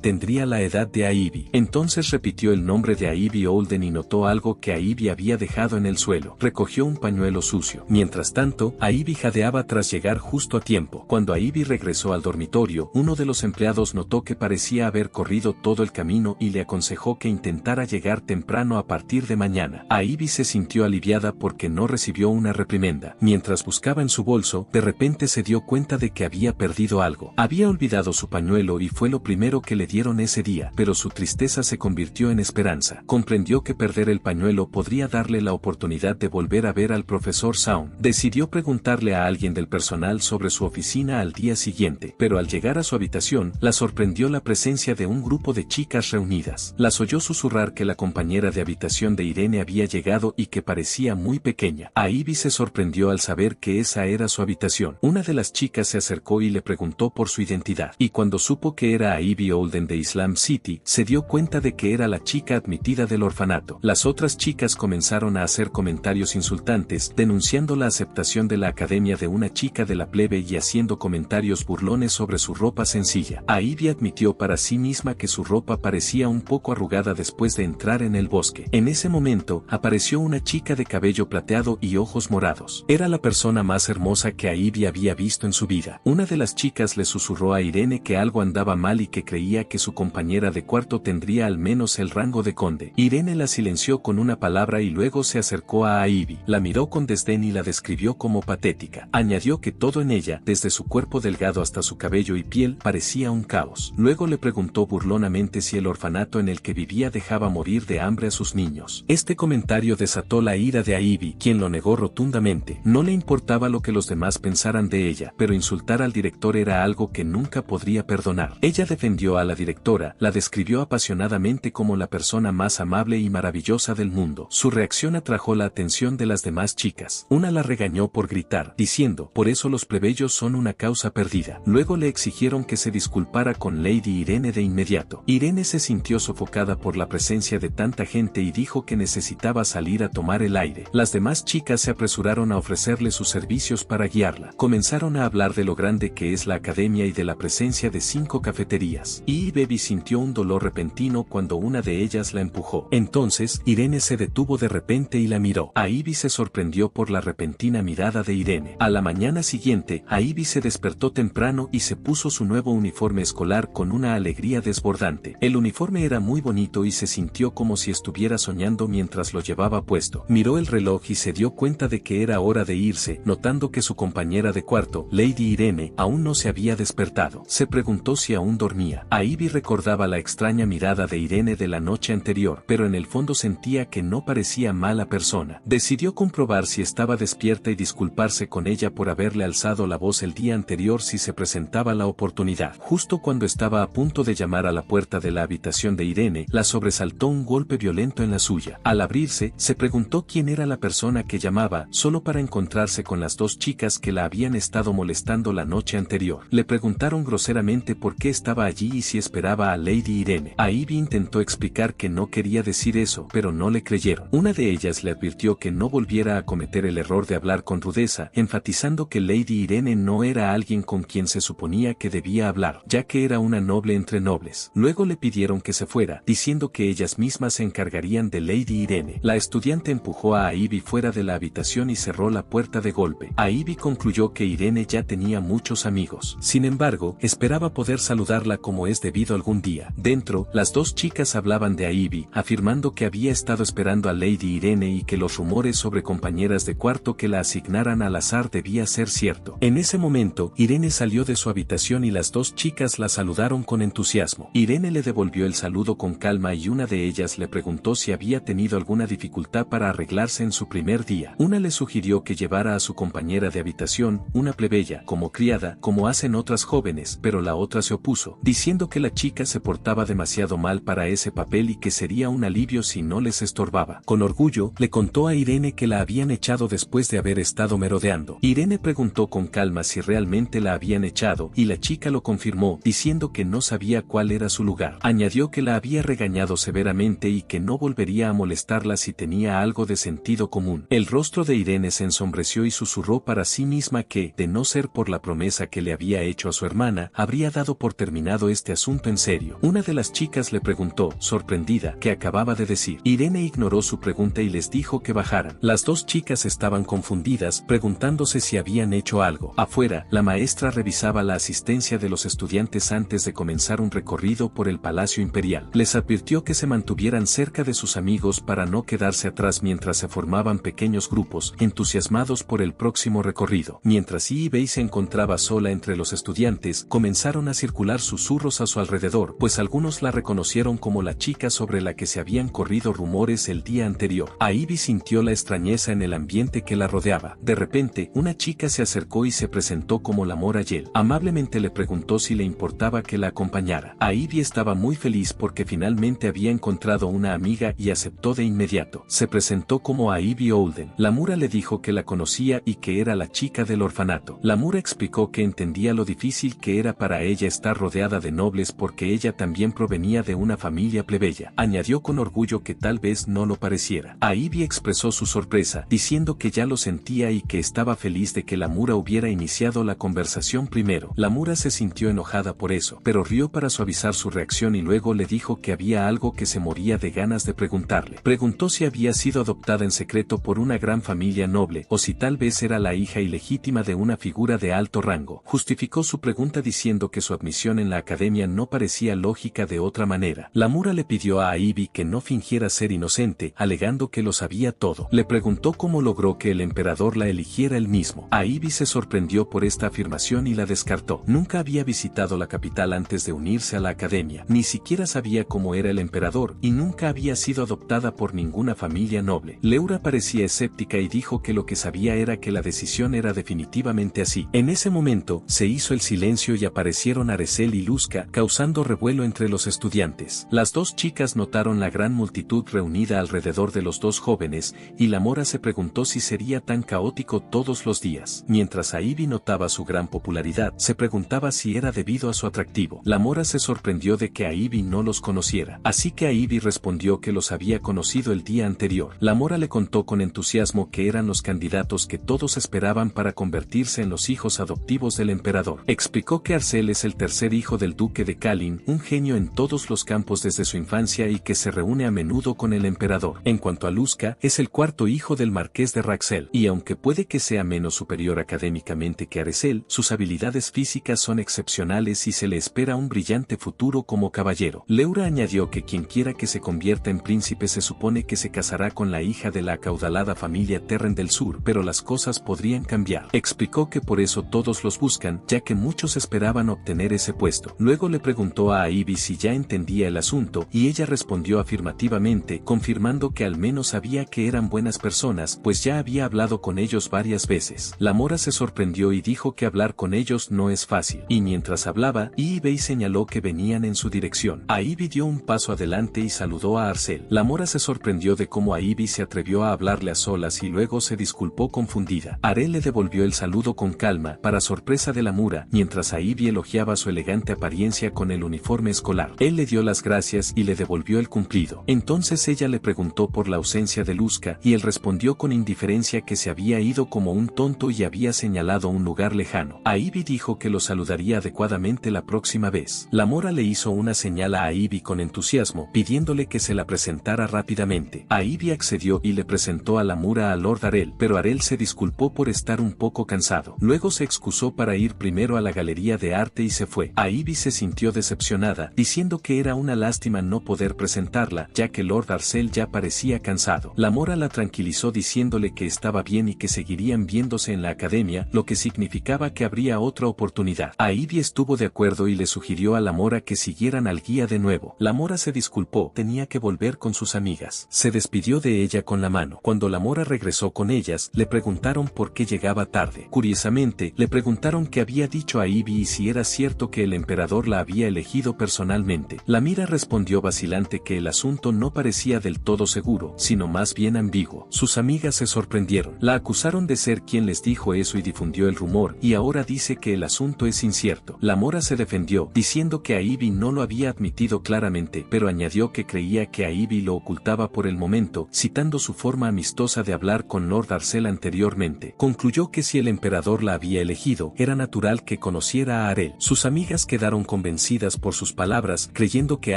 tendría la edad de Ivy. Entonces repitió el nombre de Ivy Olden y notó algo que Ivy había dejado en el suelo. Recogió un pañuelo sucio. Mientras tanto, Ivy jadeaba tras llegar justo a tiempo. Cuando Ivy regresó al dormitorio, uno de los empleados notó que parecía haber corrido todo el camino y le aconsejó que intentara llegar temprano a partir de mañana. Ivy se sintió aliviada porque no recibió una reprimenda. Mientras buscaba en su bolso, de repente se dio cuenta de que había perdido algo. Había olvidado su pañuelo y fue lo primero que le dieron ese día, pero su tristeza se convirtió en esperanza. Comprendió que perder el pañuelo podría darle la oportunidad de volver a ver al profesor Sound. Decidió preguntarle a alguien del personal sobre su oficina al día siguiente, pero al llegar a su habitación, la sorprendió la presencia de un grupo de chicas reunidas. Las oyó susurrar que la compañera de habitación de Irene había llegado y que parecía muy pequeña. Ivy se sorprendió al saber que esa era su habitación. Una de las chicas se acercó y le preguntó por su identidad, y cuando supo que era Ivy Olden de Islam City, se dio cuenta de que era la chica admitida del orfanato. Las otras chicas comenzaron a hacer comentarios insultantes, denunciando la aceptación de la academia de una chica de la plebe y haciendo comentarios burlones sobre su ropa sencilla. Ivy admitió para sí misma que su ropa parecía un poco arrugada después de entrar en el bosque. En ese momento, apareció una chica de cabello plateado y ojos morados. Era la persona más hermosa que Ivy había visto en su vida. Una de las chicas le susurró a Irene que algo andaba mal y que creía que su compañera de cuarto tendría al menos el rango de conde. Irene la silenció con una palabra y luego se acercó a Ivy. La miró con desdén y la describió como patética. Añadió que todo en ella, desde su cuerpo delgado hasta su cabello y piel, parecía un caos. Luego le preguntó burlonamente si el orfanato en el que vivía dejaba morir de hambre a sus niños. Este comentario desató la ira de Ivy, quien lo negó rotundamente. No le importaba lo que los demás pensaran de ella, pero insultar al director era algo que nunca podría perdonar. Ella defendió a la directora, la describió apasionadamente como la persona más amable y maravillosa del mundo. Su reacción atrajo la atención de las demás chicas. Una la regañó por gritar, diciendo, por eso los plebeyos son una causa perdida. Luego le exigieron que se disculpara con Lady Irene de inmediato. Irene se sintió sofocada por la presencia de tanta gente y dijo que necesitaba salir a tomar el aire. Las demás chicas se apresuraron a ofrecerle sus servicios para guiarla. Comenzaron a hablar de lo grande que es la academia y de la presencia de 5 cafeterías. Ivy sintió un dolor repentino cuando una de ellas la empujó. Entonces, Irene se detuvo de repente y la miró. Ivy se sorprendió por la repentina mirada de Irene. A la mañana siguiente, Ivy se despertó temprano y se puso su nuevo uniforme escolar con una alegría desbordante. El uniforme era muy bonito y se sintió como si estuviera soñando mientras lo llevaba puesto. Miró el reloj y se dio cuenta de que era hora de irse, notando que su compañera de cuarto, Lady Irene, aún no se había despertado. Se preguntó si aún dormía. Ivy recordaba la extraña mirada de Irene de la noche anterior, pero en el fondo sentía que no parecía mala persona. Decidió comprobar si estaba despierta y disculparse con ella por haberle alzado la voz el día anterior si se presentaba la oportunidad. Justo cuando estaba a punto de llamar a la puerta de la habitación de Irene, la sobresaltó un golpe violento en la suya. Al abrirse, se preguntó quién era la persona que llamaba, solo para encontrarse con las 2 chicas que la habían estado molestando la noche anterior. Le preguntaron groseramente por qué estaba allí y si esperaba a Lady Irene. Ivy intentó explicar que no quería decir eso, pero no le creyeron. Una de ellas le advirtió que no volviera a cometer el error de hablar con rudeza, enfatizando que Lady Irene no era alguien con quien se suponía que debía hablar, ya que era una noble entre nobles. Luego le pidieron que se fuera, diciendo que ellas mismas se encargarían de Lady Irene. La estudiante empujó a Ivy fuera de la habitación y cerró la puerta de golpe. Ivy concluyó que Irene ya tenía muchos amigos. Sin embargo, esperaba poder saludarla como es debido algún día. Dentro, las dos chicas hablaban de Ivy, afirmando que había estado esperando a Lady Irene y que los rumores sobre compañeras de cuarto que la asignaran al azar debía ser cierto. En ese momento, Irene salió de su habitación y las dos chicas la saludaron con entusiasmo. Irene le devolvió el saludo con calma y una de ellas le preguntó si había tenido alguna dificultad para arreglarse en su primer día. Una le sugirió que llevara a su compañera de habitación, una plebeya, como criada, como hacen otras jóvenes, pero la otra se opuso, diciendo que la chica se portaba demasiado mal para ese papel y que sería un alivio si no les estorbaba. Con orgullo, le contó a Irene que la habían echado después de haber estado merodeando. Irene preguntó con calma si realmente la habían echado y la chica lo confirmó, diciendo que no sabía cuál era su lugar. Añadió que la había regañado severamente y que no volvería a molestarla si tenía algo de sentido común. El rostro de Irene se ensombreció y susurró para sí misma que, de no ser por la promesa que le había hecho a su hermana, habría dado por terminado este asunto en serio. Una de las chicas le preguntó, sorprendida, qué acababa de decir. Irene ignoró su pregunta y les dijo que bajaran. Las dos chicas estaban confundidas, preguntándose si habían hecho algo. Afuera, la maestra revisaba la asistencia de los estudiantes antes de comenzar un recorrido por el Palacio Imperial. Les advirtió que se mantuvieran cerca de sus amigos para no quedarse atrás mientras se formaban pequeños grupos, entusiasmados por el próximo recorrido. Mientras Ivy se encontraba sola entre los estudiantes, comenzaron a circular susurros a su alrededor, pues algunos la reconocieron como la chica sobre la que se habían corrido rumores el día anterior. Ivy sintió la extrañeza en el ambiente que la rodeaba. De repente, una chica se acercó y se presentó como la Mora Yel. Amablemente le preguntó si le importaba que la acompañara. Ivy estaba muy feliz porque finalmente había encontrado una amiga y aceptó de inmediato. Se presentó como Ivy Olden. La Mura le dijo que la conocía y que era la chica del orfanato. La Mura explicó que entendía lo difícil que era para ella estar rodeada de nobles porque ella también provenía de una familia plebeya. Añadió con orgullo que tal vez no lo pareciera. Ivy expresó su sorpresa, diciendo que ya lo sentía y que estaba feliz de que la Mura hubiera iniciado la conversación primero. La Mura se sintió enojada por eso, pero rió para suavizar su reacción y luego le dijo que había algo que se moría de ganas de preguntarle. Preguntó si había sido adoptada en secreto por una gran familia noble o si tal vez era la hija ilegítima de una figura de alto rango. Justificó su pregunta diciendo que su admisión en la academia no parecía lógica de otra manera. La Mura le pidió a Ivy que no fingiera ser inocente, alegando que lo sabía todo. Le preguntó cómo logró que el emperador la eligiera él mismo. Ivy se sorprendió por esta afirmación y la descartó. Nunca había visitado la capital antes de unirse a la academia, ni siquiera sabía cómo era el emperador, y nunca había sido adoptada por ninguna familia noble. Leura parecía escéptica y dijo que lo que sabía era que la decisión era definitivamente así. En ese momento, se hizo el silencio y aparecieron Arecel y Luzca, causando revuelo entre los estudiantes. Las dos chicas notaron la gran multitud reunida alrededor de los dos jóvenes, y la Mora se preguntó si sería tan caótico todos los días. Mientras Ivy notaba su gran popularidad, se preguntaba si era debido a su atractivo. La Mora se sorprendió de que Ivy no los conociera, así que Ivy respondió que los había conocido el día anterior. La Mora le contó con entusiasmo que eran los candidatos que todos esperaban para convertirse en los hijos adoptivos del emperador. Explicó que Arcel es el tercer hijo del duque de Kalin, un genio en todos los campos desde su infancia y que se reúne a menudo con el emperador. En cuanto a Luzca, es el cuarto hijo del marqués de Raxel, y aunque puede que sea menos superior académicamente que Arecel, sus habilidades físicas son excepcionales y se le espera un brillante futuro como caballero. Leura añadió que quien quiera que se convierta en príncipe se supone que se casará con la hija de la acaudalada familia Terren del Sur, pero las cosas podrían cambiar. Explicó que por eso todos los buscan, ya que muchos esperaban obtener ese puesto. Luego le preguntó a Ivy si ya entendía el asunto, y ella respondió afirmativamente, confirmando que al menos sabía que eran buenas personas, pues ya había hablado con ellos varias veces. La Mora se sorprendió y dijo que hablar con ellos no es fácil, y mientras hablaba, Ivy señaló que venían en su dirección. Ivy dio un paso adelante y saludó a Arcel. La Mora se sorprendió de cómo Ivy se atrevió a hablarle a solas y luego se disculpó confundida. Arel le devolvió el saludo con calma, para sorpresa de la Mura, mientras Ivy elogiaba su elegante apariencia con el uniforme escolar. Él le dio las gracias y le devolvió el cumplido. Entonces ella le preguntó por la ausencia de Luzca, y él respondió con indiferencia que se había ido como un tonto y había señalado un lugar lejano. Ivy dijo que lo saludaría adecuadamente la próxima vez. La Mora le hizo una señal a Ivy con entusiasmo, pidiéndole que se la presentara rápidamente. Ivy accedió y le presentó a la Mura a Lord Arel, pero Arel se disculpó por estar un poco cansado. Luego se excusó para ir primero a la galería de arte y se fue. Ivy se sintió decepcionada, diciendo que era una lástima no poder presentarla, ya que Lord Darcel ya parecía cansado. La Mora la tranquilizó diciéndole que estaba bien y que seguirían viéndose en la academia, lo que significaba que habría otra oportunidad. Ivy estuvo de acuerdo y le sugirió a la Mora que siguieran al guía de nuevo. La Mora se disculpó, tenía que volver con sus amigas. Se despidió de ella con la mano. Cuando la Mora regresó con ellas, le preguntaron por qué llegaba tarde. Curiosamente, le preguntaron qué había dicho a Ivy y si era cierto que el emperador la había elegido personalmente. La Mira respondió vacilante que el asunto no parecía del todo seguro, sino más bien ambiguo. Sus amigas se sorprendieron. La acusaron de ser quien les dijo eso y difundió el rumor, y ahora dice que el asunto es incierto. La Mora se defendió, diciendo que a Ivy no lo había admitido claramente, pero añadió que creía que a Ivy lo ocultaba por el momento, citando su forma amistosa de hablar con Lord Darcel anteriormente. Concluyó que si el emperador la había elegido, era natural que conociera a Arel. Sus amigas quedaron convencidas por sus palabras, creyendo que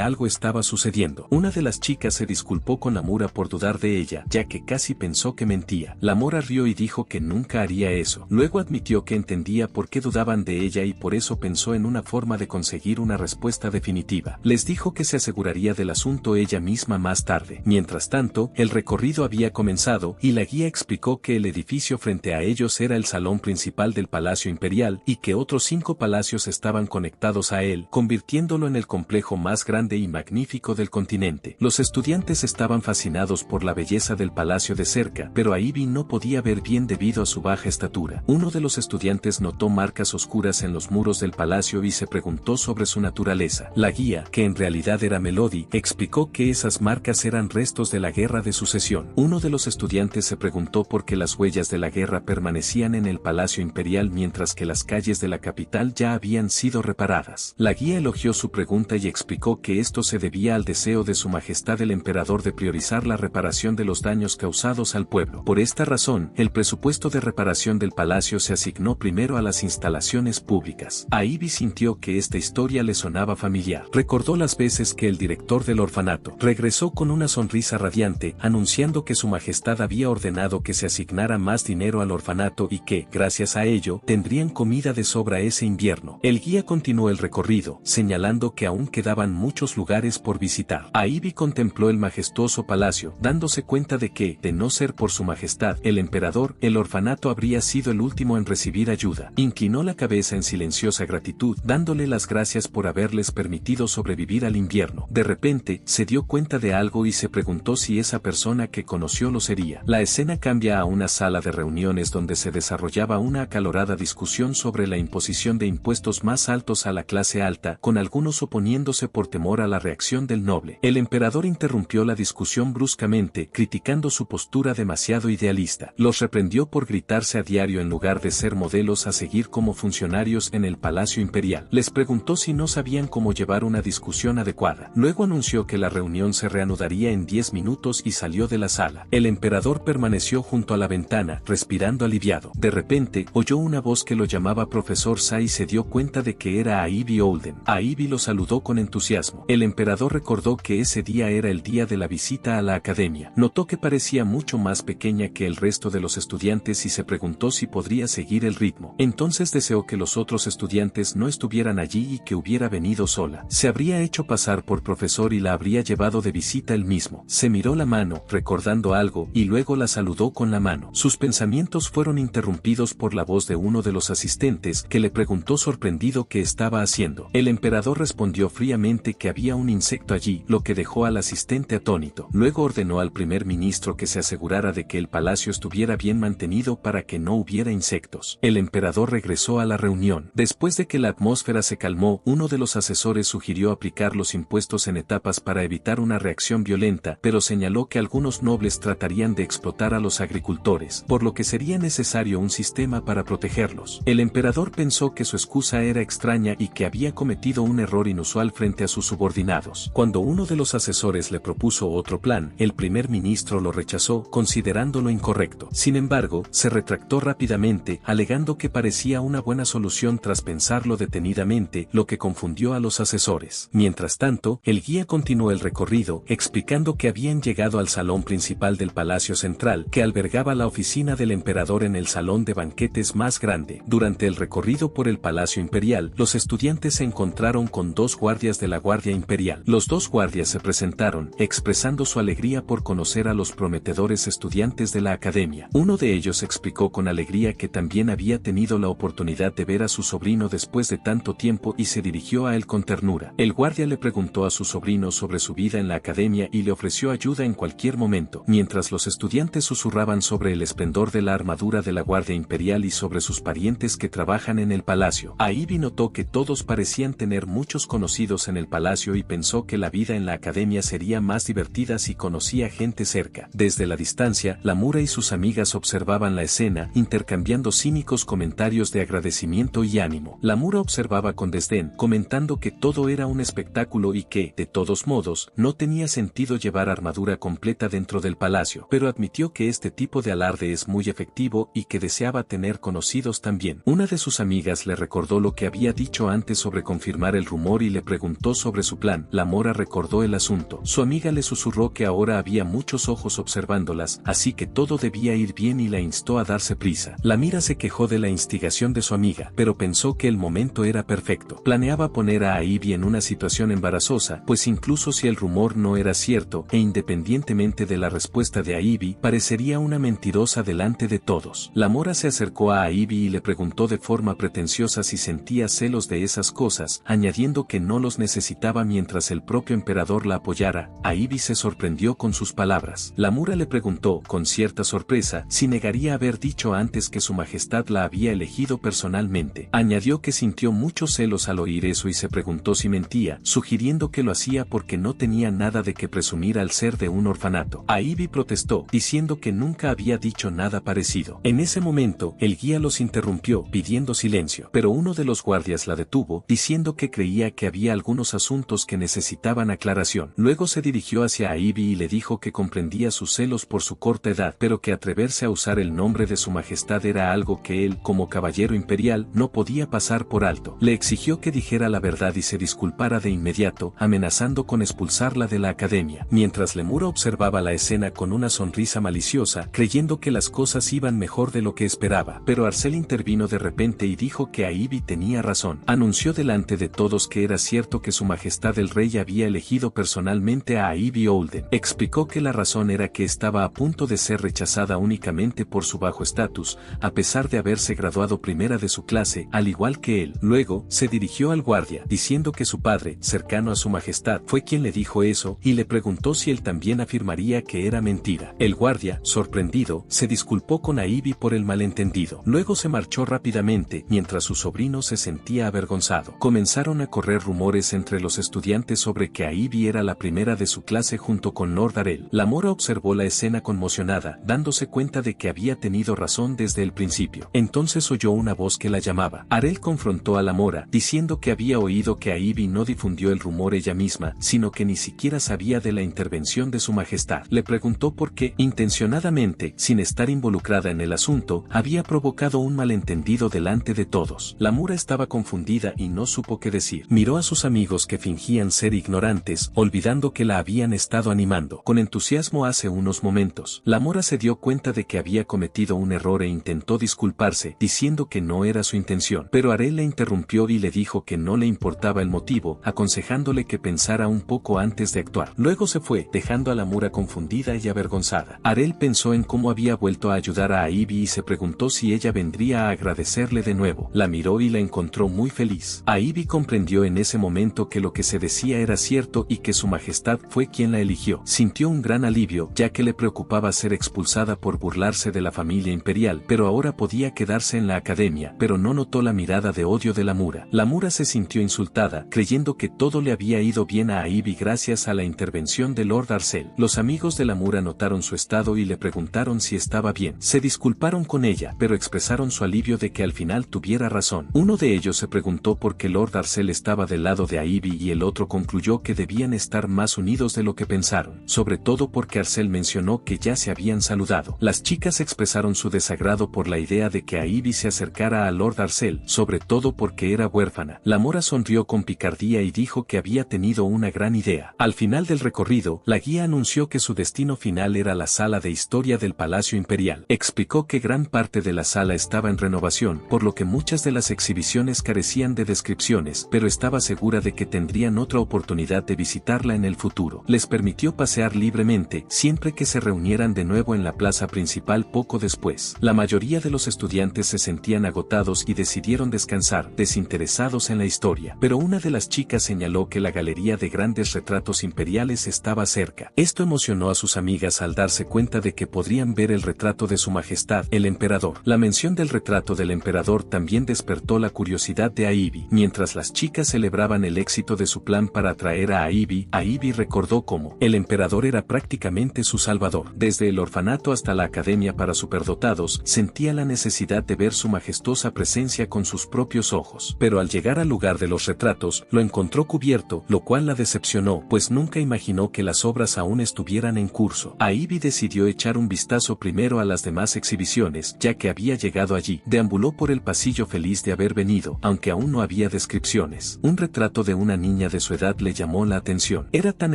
algo estaba sucediendo. Una de las chicas se disculpó con la Mora por dudar de ella, ya que casi pensó que mentía. La Mora rió y dijo que nunca haría eso. Luego admitió que entendía por qué dudaban de ella y por eso pensó en una forma de conseguir una respuesta definitiva. Les dijo que se aseguraría del asunto ella misma más tarde. Mientras tanto, el recorrido había comenzado, y la guía explicó que el edificio frente a ellos era el salón principal del Palacio Imperial, y que otros 5 palacios estaban conectados a él, convirtiéndolo en el complejo más grande y magnífico del continente. Los estudiantes estaban fascinados por la belleza del palacio de cerca, pero a Ivy no podía ver bien debido a su baja estatura. Uno de los estudiantes notó marcas oscuras en los muros del palacio y se preguntó sobre su naturaleza. La guía, que en realidad era Melody, explicó que esas marcas eran restos de la guerra de sucesión. Uno de los estudiantes se preguntó por qué las huellas de la guerra permanecían en el Palacio Imperial mientras que las calles de la capital ya habían sido reparadas. La guía elogió su pregunta y explicó que esto se debía al deseo de su majestad el emperador de priorizar la reparación de los daños causados al pueblo. Por esta razón, el presupuesto de reparación del palacio se asignó primero a las instalaciones públicas. A Ivy sintió que esta historia le sonaba familiar. Recordó las veces que el director del orfanato regresó con una sonrisa radiante, anunciando que su majestad había ordenado que se asignara más dinero al orfanato y que, gracias a ello, tendrían comida de sobra ese invierno. El guía continuó el recorrido, señalando que aún quedaban muchos lugares por visitar. Ivy contempló el majestuoso palacio, dándose cuenta de que, de no ser por su majestad, el emperador, el orfanato habría sido el último en recibir ayuda. Inclinó la cabeza en silenciosa gratitud, dándole las gracias por haberles permitido sobrevivir al invierno. De repente, se dio cuenta de algo y se preguntó si esa persona que conoció lo sería. La escena cambia a una sala de reuniones donde se desarrollaba una acalorada discusión sobre la imposición de impuestos más altos a la clase alta, con algunos oponiéndose por temor a la reacción del noble. El emperador interrumpió la discusión bruscamente, criticando su postura demasiado idealista. Los reprendió por gritarse a diario en lugar de ser modelos a seguir como funcionarios en el Palacio Imperial. Les preguntó si no sabían cómo llevar una discusión adecuada. Luego anunció que la reunión se reanudaría en 10 minutos y salió de la sala. El emperador permaneció junto a la ventana, respirando aliviado. De repente, oyó una voz que lo llamaba Profesor Sa y se dio cuenta de que era Ivy Olden. Ivy lo saludó con entusiasmo. El emperador recordó que ese día era el día de la visita a la academia. Notó que parecía mucho más pequeña que el resto de los estudiantes y se preguntó si podría seguir el ritmo. Entonces deseó que los otros estudiantes no estuvieran allí y que hubiera venido sola. Se habría hecho pasar por profesor y la habría llevado de visita él mismo. Se miró la mano, recordando algo, y luego la saludó con la mano. Sus pensamientos fueron interrumpidos por la voz de uno de los asistentes, que le preguntó sorprendido qué estaba haciendo. El emperador respondió fríamente que había un insecto allí, lo que dejó al asistente atónito. Luego ordenó al primer ministro que se asegurara de que el palacio estuviera bien mantenido para que no hubiera insectos. El emperador regresó a la reunión. Después de que la atmósfera se calmó, uno de los asesores sugirió aplicar los impuestos en etapas para evitar una reacción violenta, pero señaló que algunos nobles tratarían de explotar a los agricultores, por lo que sería necesario un sistema para protegerlos. El emperador pensó que su excusa era extraña y que había cometido un error inusual frente a sus subordinados. Cuando uno de los asesores le propuso otro plan, el primer ministro lo rechazó, considerándolo incorrecto. Sin embargo, se retractó rápidamente, alegando que parecía una buena solución tras pensarlo detenidamente, lo que confundió a los asesores. Mientras tanto, el guía continuó el recorrido, explicando que habían llegado al salón principal del Palacio Central, que albergaba la oficina oficina del emperador en el salón de banquetes más grande. Durante el recorrido por el Palacio Imperial, los estudiantes se encontraron con dos guardias de la Guardia Imperial. Los dos guardias se presentaron, expresando su alegría por conocer a los prometedores estudiantes de la academia. Uno de ellos explicó con alegría que también había tenido la oportunidad de ver a su sobrino después de tanto tiempo y se dirigió a él con ternura. El guardia le preguntó a su sobrino sobre su vida en la academia y le ofreció ayuda en cualquier momento. Mientras los estudiantes susurraban sobre el esplendor de la armadura de la Guardia Imperial y sobre sus parientes que trabajan en el palacio, Ivy notó que todos parecían tener muchos conocidos en el palacio y pensó que la vida en la academia sería más divertida si conocía gente cerca. Desde la distancia, Lamura y sus amigas observaban la escena, intercambiando cínicos comentarios de agradecimiento y ánimo. Lamura observaba con desdén, comentando que todo era un espectáculo y que, de todos modos, no tenía sentido llevar armadura completa dentro del palacio, pero admitió que este tipo de alarde es muy efectivo y que deseaba tener conocidos también. Una de sus amigas le recordó lo que había dicho antes sobre confirmar el rumor y le preguntó sobre su plan. Lamura recordó el asunto. Su amiga le susurró que ahora había muchos ojos observándolas, así que todo debía ir bien y la instó a darse prisa. Lamira se quejó de la instigación de su amiga, pero pensó que el momento era perfecto. Planeaba poner a Ivy en una situación embarazosa, pues incluso si el rumor no era cierto, e independientemente de la respuesta de Ivy, parecería una mentirosa delante de todos. Lamura se acercó a Ivy y le preguntó de forma pretenciosa si sentía celos de esas cosas, añadiendo que no los necesitaba mientras el propio emperador la apoyara. Ivy se sorprendió con sus palabras. Lamura le preguntó, con cierta sorpresa, si negaría haber dicho antes que su majestad la había elegido personalmente. Añadió que sintió muchos celos al oír eso y se preguntó si mentía, sugiriendo que lo hacía porque no tenía nada de que presumir al ser de un orfanato. Ivy protestó, diciendo que nunca había dicho nada parecido. En ese momento, el guía los interrumpió, pidiendo silencio, pero uno de los guardias la detuvo, diciendo que creía que había algunos asuntos que necesitaban aclaración. Luego se dirigió hacia Ivy y le dijo que comprendía sus celos por su corta edad, pero que atreverse a usar el nombre de su majestad era algo que él, como caballero imperial, no podía pasar por alto. Le exigió que dijera la verdad y se disculpara de inmediato, amenazando con expulsarla de la academia. Mientras Lemura observaba la escena con una sonrisa maliciosa, creyendo que las cosas iban mejor de lo que esperaba, pero Arcel intervino de repente y dijo que Ivy tenía razón. Anunció delante de todos que era cierto que su majestad el rey había elegido personalmente a Ivy Olden. Explicó que la razón era que estaba a punto de ser rechazada únicamente por su bajo estatus, a pesar de haberse graduado primera de su clase, al igual que él. Luego, se dirigió al guardia, diciendo que su padre, cercano a su majestad, fue quien le dijo eso, y le preguntó si él también afirmaría que era mentira. El guardia, sorprendido, se disculpó con Ivy por el malentendido. Luego se marchó rápidamente, mientras su sobrino se sentía avergonzado. Comenzaron a correr rumores entre los estudiantes sobre que Ivy era la primera de su clase junto con Lord Arel. Lamora observó la escena conmocionada, dándose cuenta de que había tenido razón desde el principio. Entonces oyó una voz que la llamaba. Arel confrontó a Lamora, diciendo que había oído que Ivy no difundió el rumor ella misma, sino que ni siquiera sabía de la intervención de su majestad. Le preguntó por qué, intencionadamente, sin estar involucrada en el asunto, había provocado un malentendido delante de todos. Lamura estaba confundida y no supo qué decir. Miró a sus amigos que fingían ser ignorantes, olvidando que la habían estado animando con entusiasmo hace unos momentos. Lamora se dio cuenta de que había cometido un error e intentó disculparse, diciendo que no era su intención. Pero Arel le interrumpió y le dijo que no le importaba el motivo, aconsejándole que pensara un poco antes de actuar. Luego se fue, dejando a Lamura confundida y avergonzada. Arel pensó en cómo había vuelto a ayudar a Ivy y se preguntó si ella vendría a agradecerle de nuevo. La miró y la encontró muy feliz. Ivy comprendió en ese momento que lo que se decía era cierto y que su majestad fue quien la eligió. Sintió un gran alivio, ya que le preocupaba ser expulsada por burlarse de la familia imperial, pero ahora podía quedarse en la academia, pero no notó la mirada de odio de Lamura. Lamura se sintió insultada, creyendo que todo le había ido bien a Ivy gracias a la intervención de Lord Arcel. Los amigos de Lamura notaron su estado y le preguntaron si estaba bien. Se disculparon con ella, pero expresaron su alivio de que al final tuviera razón. Uno de ellos se preguntó por qué Lord Arcel estaba del lado de Ivy y el otro concluyó que debían estar más unidos de lo que pensaron, sobre todo porque Arcel mencionó que ya se habían saludado. Las chicas expresaron su desagrado por la idea de que Ivy se acercara a Lord Arcel, sobre todo porque era huérfana. Lamora sonrió con picardía y dijo que había tenido una gran idea. Al final del recorrido, la guía anunció que su destino final era la sala de historia del Palacio Imperial. Explicó que gran parte de la sala estaba en renovación, por lo que muchas de las exhibiciones carecían de descripciones, pero estaba segura de que tendrían otra oportunidad de visitarla en el futuro. Les permitió pasear libremente, siempre que se reunieran de nuevo en la plaza principal poco después. La mayoría de los estudiantes se sentían agotados y decidieron descansar, desinteresados en la historia. Pero una de las chicas señaló que la galería de grandes retratos imperiales estaba cerca. Esto emocionó a sus amigas al darse cuenta de que podrían ver el retrato de su majestad, el emperador. La mención del retrato del emperador también despertó la curiosidad de Ivy. Mientras las chicas celebraban el éxito de su plan para atraer a Ivy recordó cómo el emperador era prácticamente su salvador. Desde el orfanato hasta la academia para superdotados, sentía la necesidad de ver su majestuosa presencia con sus propios ojos. Pero al llegar al lugar de los retratos, lo encontró cubierto, lo cual la decepcionó, pues nunca imaginó que las obras aún estuvieran en curso. Ivy decidió echar un vistazo primero a las demás exhibiciones, ya que había llegado allí. Deambuló por el pasillo feliz de haber venido, aunque aún no había descripciones. Un retrato de una niña de su edad le llamó la atención. Era tan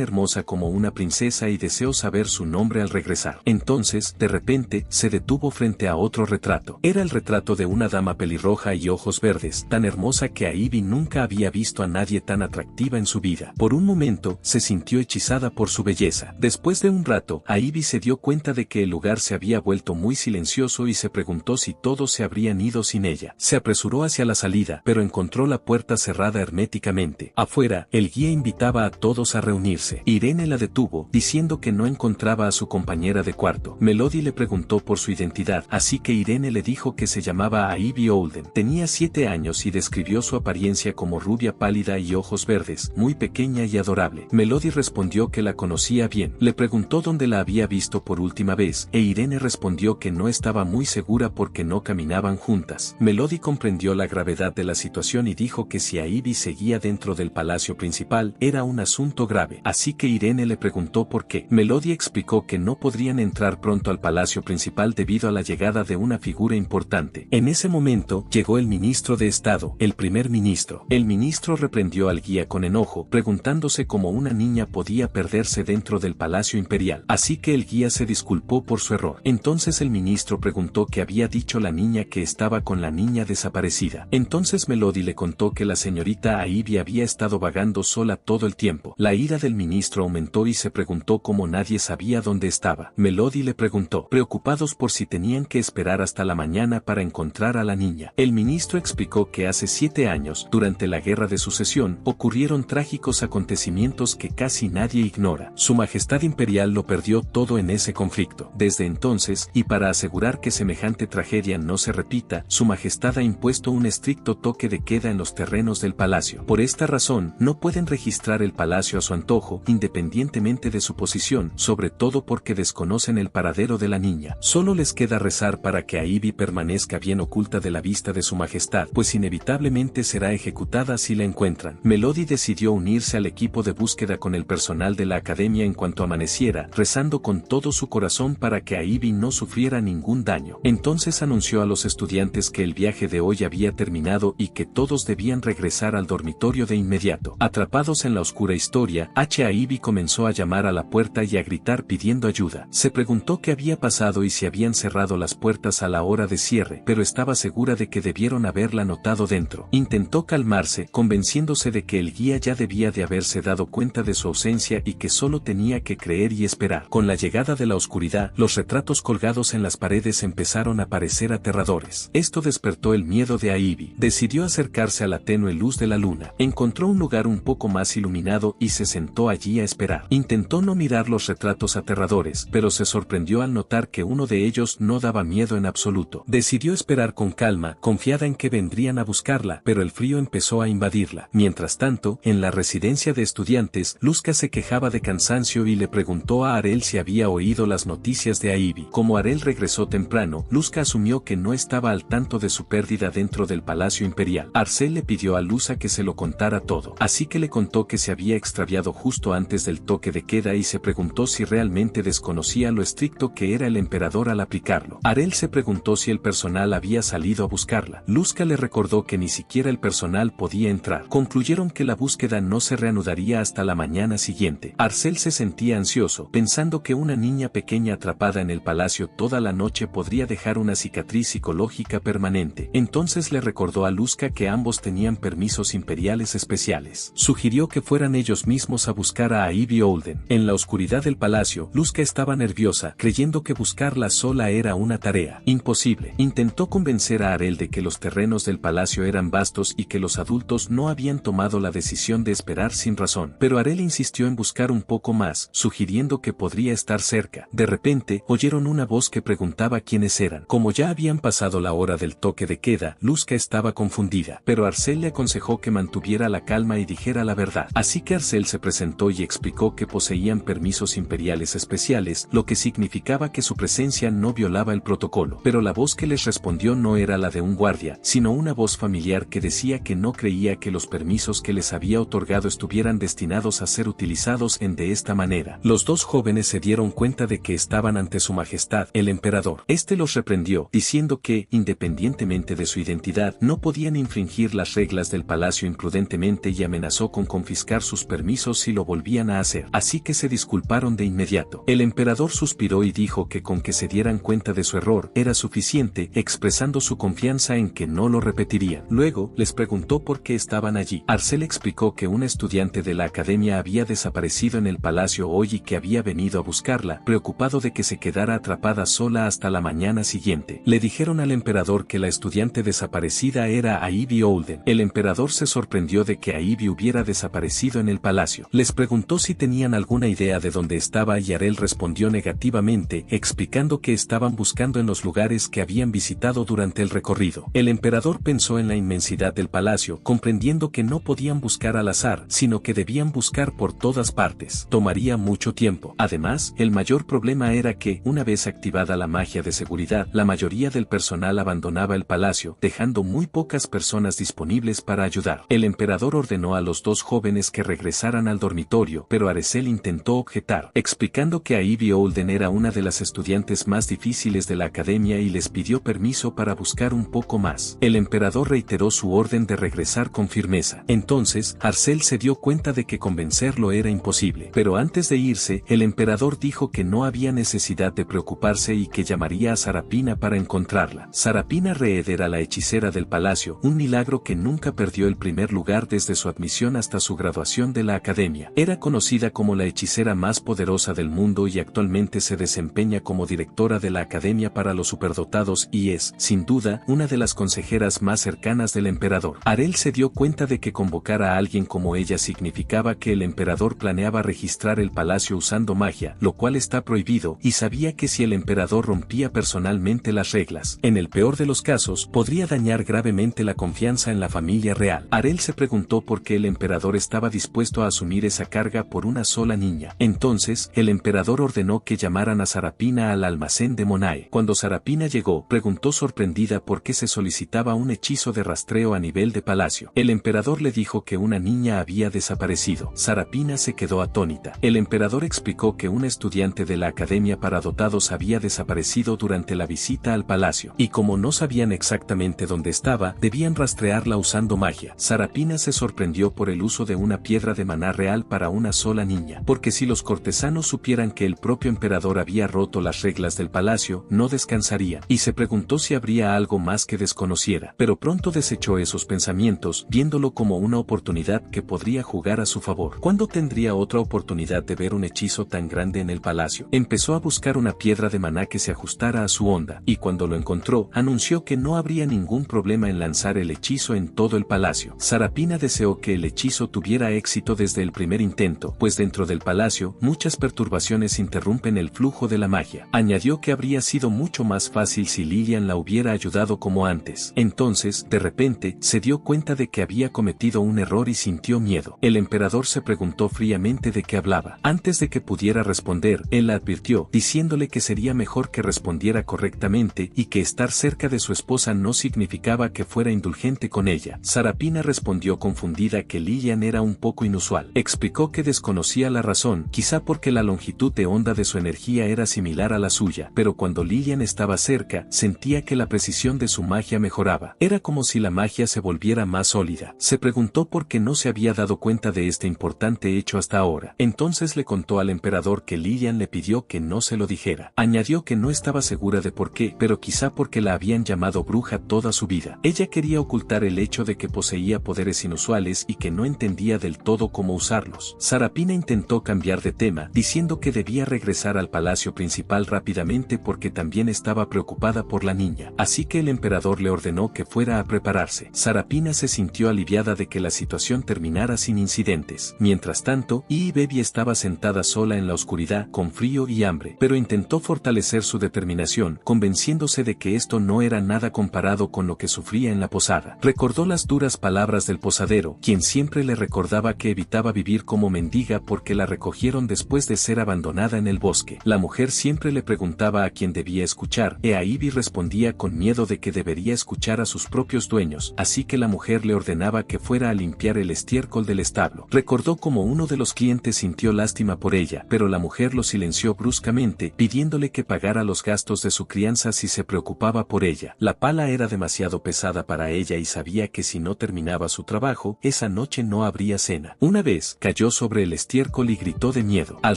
hermosa como una princesa y deseó saber su nombre al regresar. Entonces, de repente, se detuvo frente a otro retrato. Era el retrato de una dama pelirroja y ojos verdes, tan hermosa que Ivy nunca había visto a nadie tan atractiva en su vida. Por un momento, se sintió hechizada por su belleza. Después de un rato, Ivy se dio cuenta de que el lugar se había vuelto muy silencioso y se preguntó si todos se habrían ido sin ella. Se apresuró hacia la salida, pero encontró la puerta cerrada herméticamente. Afuera, el guía invitaba a todos a reunirse. Irene la detuvo, diciendo que no encontraba a su compañera de cuarto. Melody le preguntó por su identidad, así que Irene le dijo que se llamaba Ivy Olden. Tenía 7 años y describió su apariencia como rubia pálida y ojos verdes, muy pequeña y adorable. Melody respondió que la conocía bien. Le preguntó dónde la había visto por última vez, e Irene respondió que no estaba muy segura porque no caminaban juntas. Melody comprendió la gravedad de la situación y dijo que si Ivy seguía dentro del palacio principal, era un asunto grave. Así que Irene le preguntó por qué. Melody explicó que no podrían entrar pronto al palacio principal debido a la llegada de una figura importante. En ese momento, llegó el ministro de Estado, el primer ministro. El ministro reprendió al guía con enojo, preguntándose cómo una niña podía perderse dentro del palacio imperial. Así que el guía se disculpó por su error. Entonces el ministro preguntó qué había dicho la niña que estaba con la niña desaparecida. Entonces Melody le contó que la señorita Ivy había estado vagando sola todo el tiempo. La ira del ministro aumentó y se preguntó cómo nadie sabía dónde estaba. Melody le preguntó, preocupados por si tenían que esperar hasta la mañana para encontrar a la niña. El ministro explicó que hace 7 años, durante la Guerra de Sucesión, ocurrieron trágicos acontecimientos que casi nadie ignora. Su Majestad Imperial lo perdió todo en ese conflicto. Desde entonces, y para asegurar que semejante tragedia no se repita, Su Majestad ha impuesto un estricto toque de queda en los terrenos del palacio. Por esta razón, no pueden registrar el palacio a su antojo, independientemente de su posición, sobre todo porque desconocen el paradero de la niña. Solo les queda rezar para que Ivy permanezca bien oculta de la vista de Su Majestad, pues inevitablemente será ejecutada si la encuentran. Melody decidió unirse al equipo de búsqueda con el personal de la academia en cuanto amaneciera, rezando con todo su corazón para que Ivy no sufriera ningún daño. Entonces anunció a los estudiantes que el viaje de hoy había terminado y que todos debían regresar al dormitorio de inmediato. Atrapados en la oscura historia, Ivy comenzó a llamar a la puerta y a gritar pidiendo ayuda. Se preguntó qué había pasado y si habían cerrado las puertas a la hora de cierre, pero estaba segura de que debieron haberla notado dentro. Intentó calmarse, convenciéndose de que el guía ya debía de haberse dado cuenta de su ausencia y que solo tenía que creer y esperar. Con la llegada de la oscuridad, los retratos colgados en las paredes empezaron a parecer aterradores. Esto despertó el miedo de Ivy. Decidió acercarse a la tenue luz de la luna. Encontró un lugar un poco más iluminado y se sentó allí a esperar. Intentó no mirar los retratos aterradores, pero se sorprendió al notar que uno de ellos no daba miedo en absoluto. Decidió esperar con calma, confiada en que vendrían a buscarla, pero el frío empezó a invadirla. Mientras tanto, en la residencia de estudiantes, Luzca se quejaba de cansancio y le preguntó a Arel si había oído las noticias de Ivy. Como Arel regresó temprano, Luzca asumió que no estaba al tanto de su pérdida dentro del palacio imperial. Arcel le pidió a Luzca que se lo contara todo, así que le contó que se había extraviado justo antes del toque de queda y se preguntó si realmente desconocía lo estricto que era el emperador al aplicarlo. Arel se preguntó si el personal había salido a buscarla. Luzca le recordó que ni siquiera el personal podía entrar. Concluyeron que la búsqueda no se reanudaría hasta la mañana siguiente. Arcel se sentía ansioso, pensando que una niña pequeña atrapada en el palacio toda la noche podría dejar una cicatriz psicológica permanente. Entonces le recordó a Luzca que ambos tenían permisos imperiales especiales. Sugirió que fueran ellos mismos a buscar a Ivy Olden. En la oscuridad del palacio, Luzca estaba nerviosa, creyendo que buscarla sola era una tarea imposible. Intentó convencer a Arel de que los terrenos del palacio eran vastos y que los adultos no habían tomado la decisión de esperar sin razón. Pero Arel insistió en buscar un poco más, sugiriendo que podría estar cerca. De repente, oyeron una voz que preguntaba quiénes eran. Como ya habían pasado la hora del toque de queda, Luzca estaba confundida, pero Arcel le aconsejó que mantuviera la calma y dijera la verdad. Así que Arcel se presentó y explicó que poseían permisos imperiales especiales, lo que significaba que su presencia no violaba el protocolo. Pero la voz que les respondió no era la de un guardia, sino una voz familiar que decía que no creía que los permisos que les había otorgado estuvieran destinados a ser utilizados de esta manera. Los dos jóvenes se dieron cuenta de que estaban ante su majestad, el emperador. Este los reprendió, diciendo que, independientemente de su identidad, no podían infringir las reglas del palacio imprudentemente y amenazó con confiscar sus permisos si lo volvían a hacer. Así que se disculparon de inmediato. El emperador suspiró y dijo que con que se dieran cuenta de su error era suficiente, expresando su confianza en que no lo repetirían. Luego, les preguntó por qué estaban allí. Arcel explicó que un estudiante de la academia había desaparecido en el palacio hoy y que había venido a buscarla, preocupado de que se quedara atrapada sola hasta la mañana siguiente. Le dijeron al emperador que la estudiante desaparecida era Ivy Olden. El emperador se sorprendió de que Ivy hubiera desaparecido en el palacio. Les preguntó si tenían alguna idea de dónde estaba y Arel respondió negativamente, explicando que estaban buscando en los lugares que habían visitado durante el recorrido. El emperador pensó en la inmensidad del palacio, comprendiendo que no podían buscar al azar, sino que debían buscar por todas partes. Tomaría mucho tiempo. Además, el mayor problema era que, una vez activada la magia de seguridad, la mayoría del personal abandonaba el palacio, dejando muy pocas personas disponibles para ayudar. El emperador ordenó a los dos jóvenes que regresaran al dormitorio, pero Arcel intentó objetar, explicando que Ivy Olden era una de las estudiantes más difíciles de la academia y les pidió permiso para buscar un poco más. El emperador reiteró su orden de regresar con firmeza. Entonces, Arcel se dio cuenta de que convencerlo era imposible. Pero antes de irse, el emperador dijo que no había necesidad de preocuparse y que llamaría a Sarapina para encontrarla. Sarapina Reed era la hechicera del palacio, un milagro que nunca perdió el primer lugar desde su admisión hasta su graduación de la academia. Era conocida como la hechicera más poderosa del mundo y actualmente se desempeña como directora de la Academia para los Superdotados y es, sin duda, una de las consejeras más cercanas del emperador. Arel se dio cuenta de que convocar a alguien como ella significaba que el emperador planeaba registrar el palacio usando magia, lo cual está prohibido, y sabía que si el emperador rompía personalmente las reglas, en el peor de los casos, podría dañar gravemente la confianza en la familia real. Arel se preguntó por qué el emperador estaba dispuesto a asumir esa carga por una sola niña. Entonces, el emperador ordenó que llamaran a Sarapina al almacén de Monae. Cuando Sarapina llegó, preguntó sorprendida por qué se solicitaba un hechizo de rastreo a nivel de palacio. El emperador le dijo que una niña había desaparecido. Sarapina se quedó atónita. El emperador explicó que un estudiante de la Academia para Dotados había desaparecido durante la visita al palacio, y como no sabían exactamente dónde estaba, debían rastrearla usando magia. Sarapina se sorprendió por el uso de una piedra de maná real para una sola niña, porque si los cortesanos supieran que el propio emperador había roto las reglas del palacio, no descansarían, y se preguntó si habría algo más que desconociera, pero pronto desechó esos pensamientos, viéndolo como una oportunidad que podría jugar a su favor. ¿Cuándo tendría otra oportunidad de ver un hechizo tan grande en el palacio? Empezó a buscar una piedra de maná que se ajustara a su onda, y cuando lo encontró, anunció que no habría ningún problema en lanzar el hechizo en todo el palacio. Sarapina deseó que el hechizo tuviera éxito desde el primer intento, pues dentro del palacio, muchas perturbaciones interrumpen el flujo de la magia. Añadió que habría sido mucho más fácil si Lilian la hubiera ayudado como antes. Entonces, de repente, se dio cuenta de que había cometido un error y sintió miedo. El emperador se preguntó fríamente de qué hablaba. Antes de que pudiera responder, él la advirtió, diciéndole que sería mejor que respondiera correctamente y que estar cerca de su esposa no significaba que fuera indulgente con ella. Sarapina respondió confundida que Lilian era un poco inusual. Explicó que desconocía la razón, quizá porque la longitud de onda de su energía era similar a la suya, pero cuando Lilian estaba cerca, sentía que la precisión de su magia mejoraba. Era como si la magia se volviera más sólida. Se preguntó por qué no se había dado cuenta de este importante hecho hasta ahora. Entonces le contó al emperador que Lilian le pidió que no se lo dijera. fuera. Añadió que no estaba segura de por qué, pero quizá porque la habían llamado bruja toda su vida. Ella quería ocultar el hecho de que poseía poderes inusuales y que no entendía del todo cómo usarlos. Sarapina intentó cambiar de tema, diciendo que debía regresar al palacio principal rápidamente porque también estaba preocupada por la niña. Así que el emperador le ordenó que fuera a prepararse. Sarapina se sintió aliviada de que la situación terminara sin incidentes. Mientras tanto, Baby estaba sentada sola en la oscuridad, con frío y hambre, pero intentó fortalecer su determinación, convenciéndose de que esto no era nada comparado con lo que sufría en la posada. Recordó las duras palabras del posadero, quien siempre le recordaba que evitaba vivir como mendiga porque la recogieron después de ser abandonada en el bosque. La mujer siempre le preguntaba a quién debía escuchar, Ivy respondía con miedo de que debería escuchar a sus propios dueños, así que la mujer le ordenaba que fuera a limpiar el estiércol del establo. Recordó cómo uno de los clientes sintió lástima por ella, pero la mujer lo silenció bruscamente, pidiéndole que pagara los gastos de su crianza si se preocupaba por ella. La pala era demasiado pesada para ella y sabía que si no terminaba su trabajo, esa noche no habría cena. Una vez, cayó sobre el estiércol y gritó de miedo. Al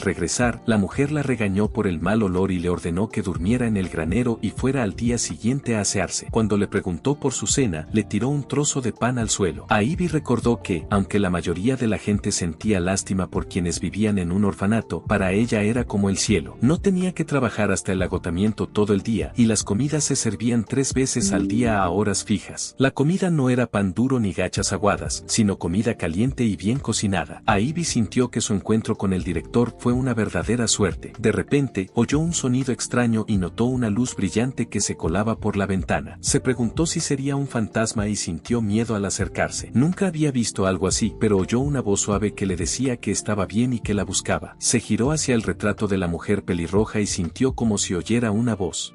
regresar, la mujer la regañó por el mal olor y le ordenó que durmiera en el granero y fuera al día siguiente a asearse. Cuando le preguntó por su cena, le tiró un trozo de pan al suelo. Ivy recordó que, aunque la mayoría de la gente sentía lástima por quienes vivían en un orfanato, para ella era como el cielo. No tenía que trabajar hasta el agotamiento todo el día, y las comidas se servían 3 veces al día a horas fijas. La comida no era pan duro ni gachas aguadas, sino comida caliente y bien cocinada. Ivy sintió que su encuentro con el director fue una verdadera suerte. De repente, oyó un sonido extraño y notó una luz brillante que se colaba por la ventana. Se preguntó si sería un fantasma y sintió miedo al acercarse. Nunca había visto algo así, pero oyó una voz suave que le decía que estaba bien y que la buscaba. Se giró hacia el retrato de la mujer pelirroja y sintió como si oyera una voz.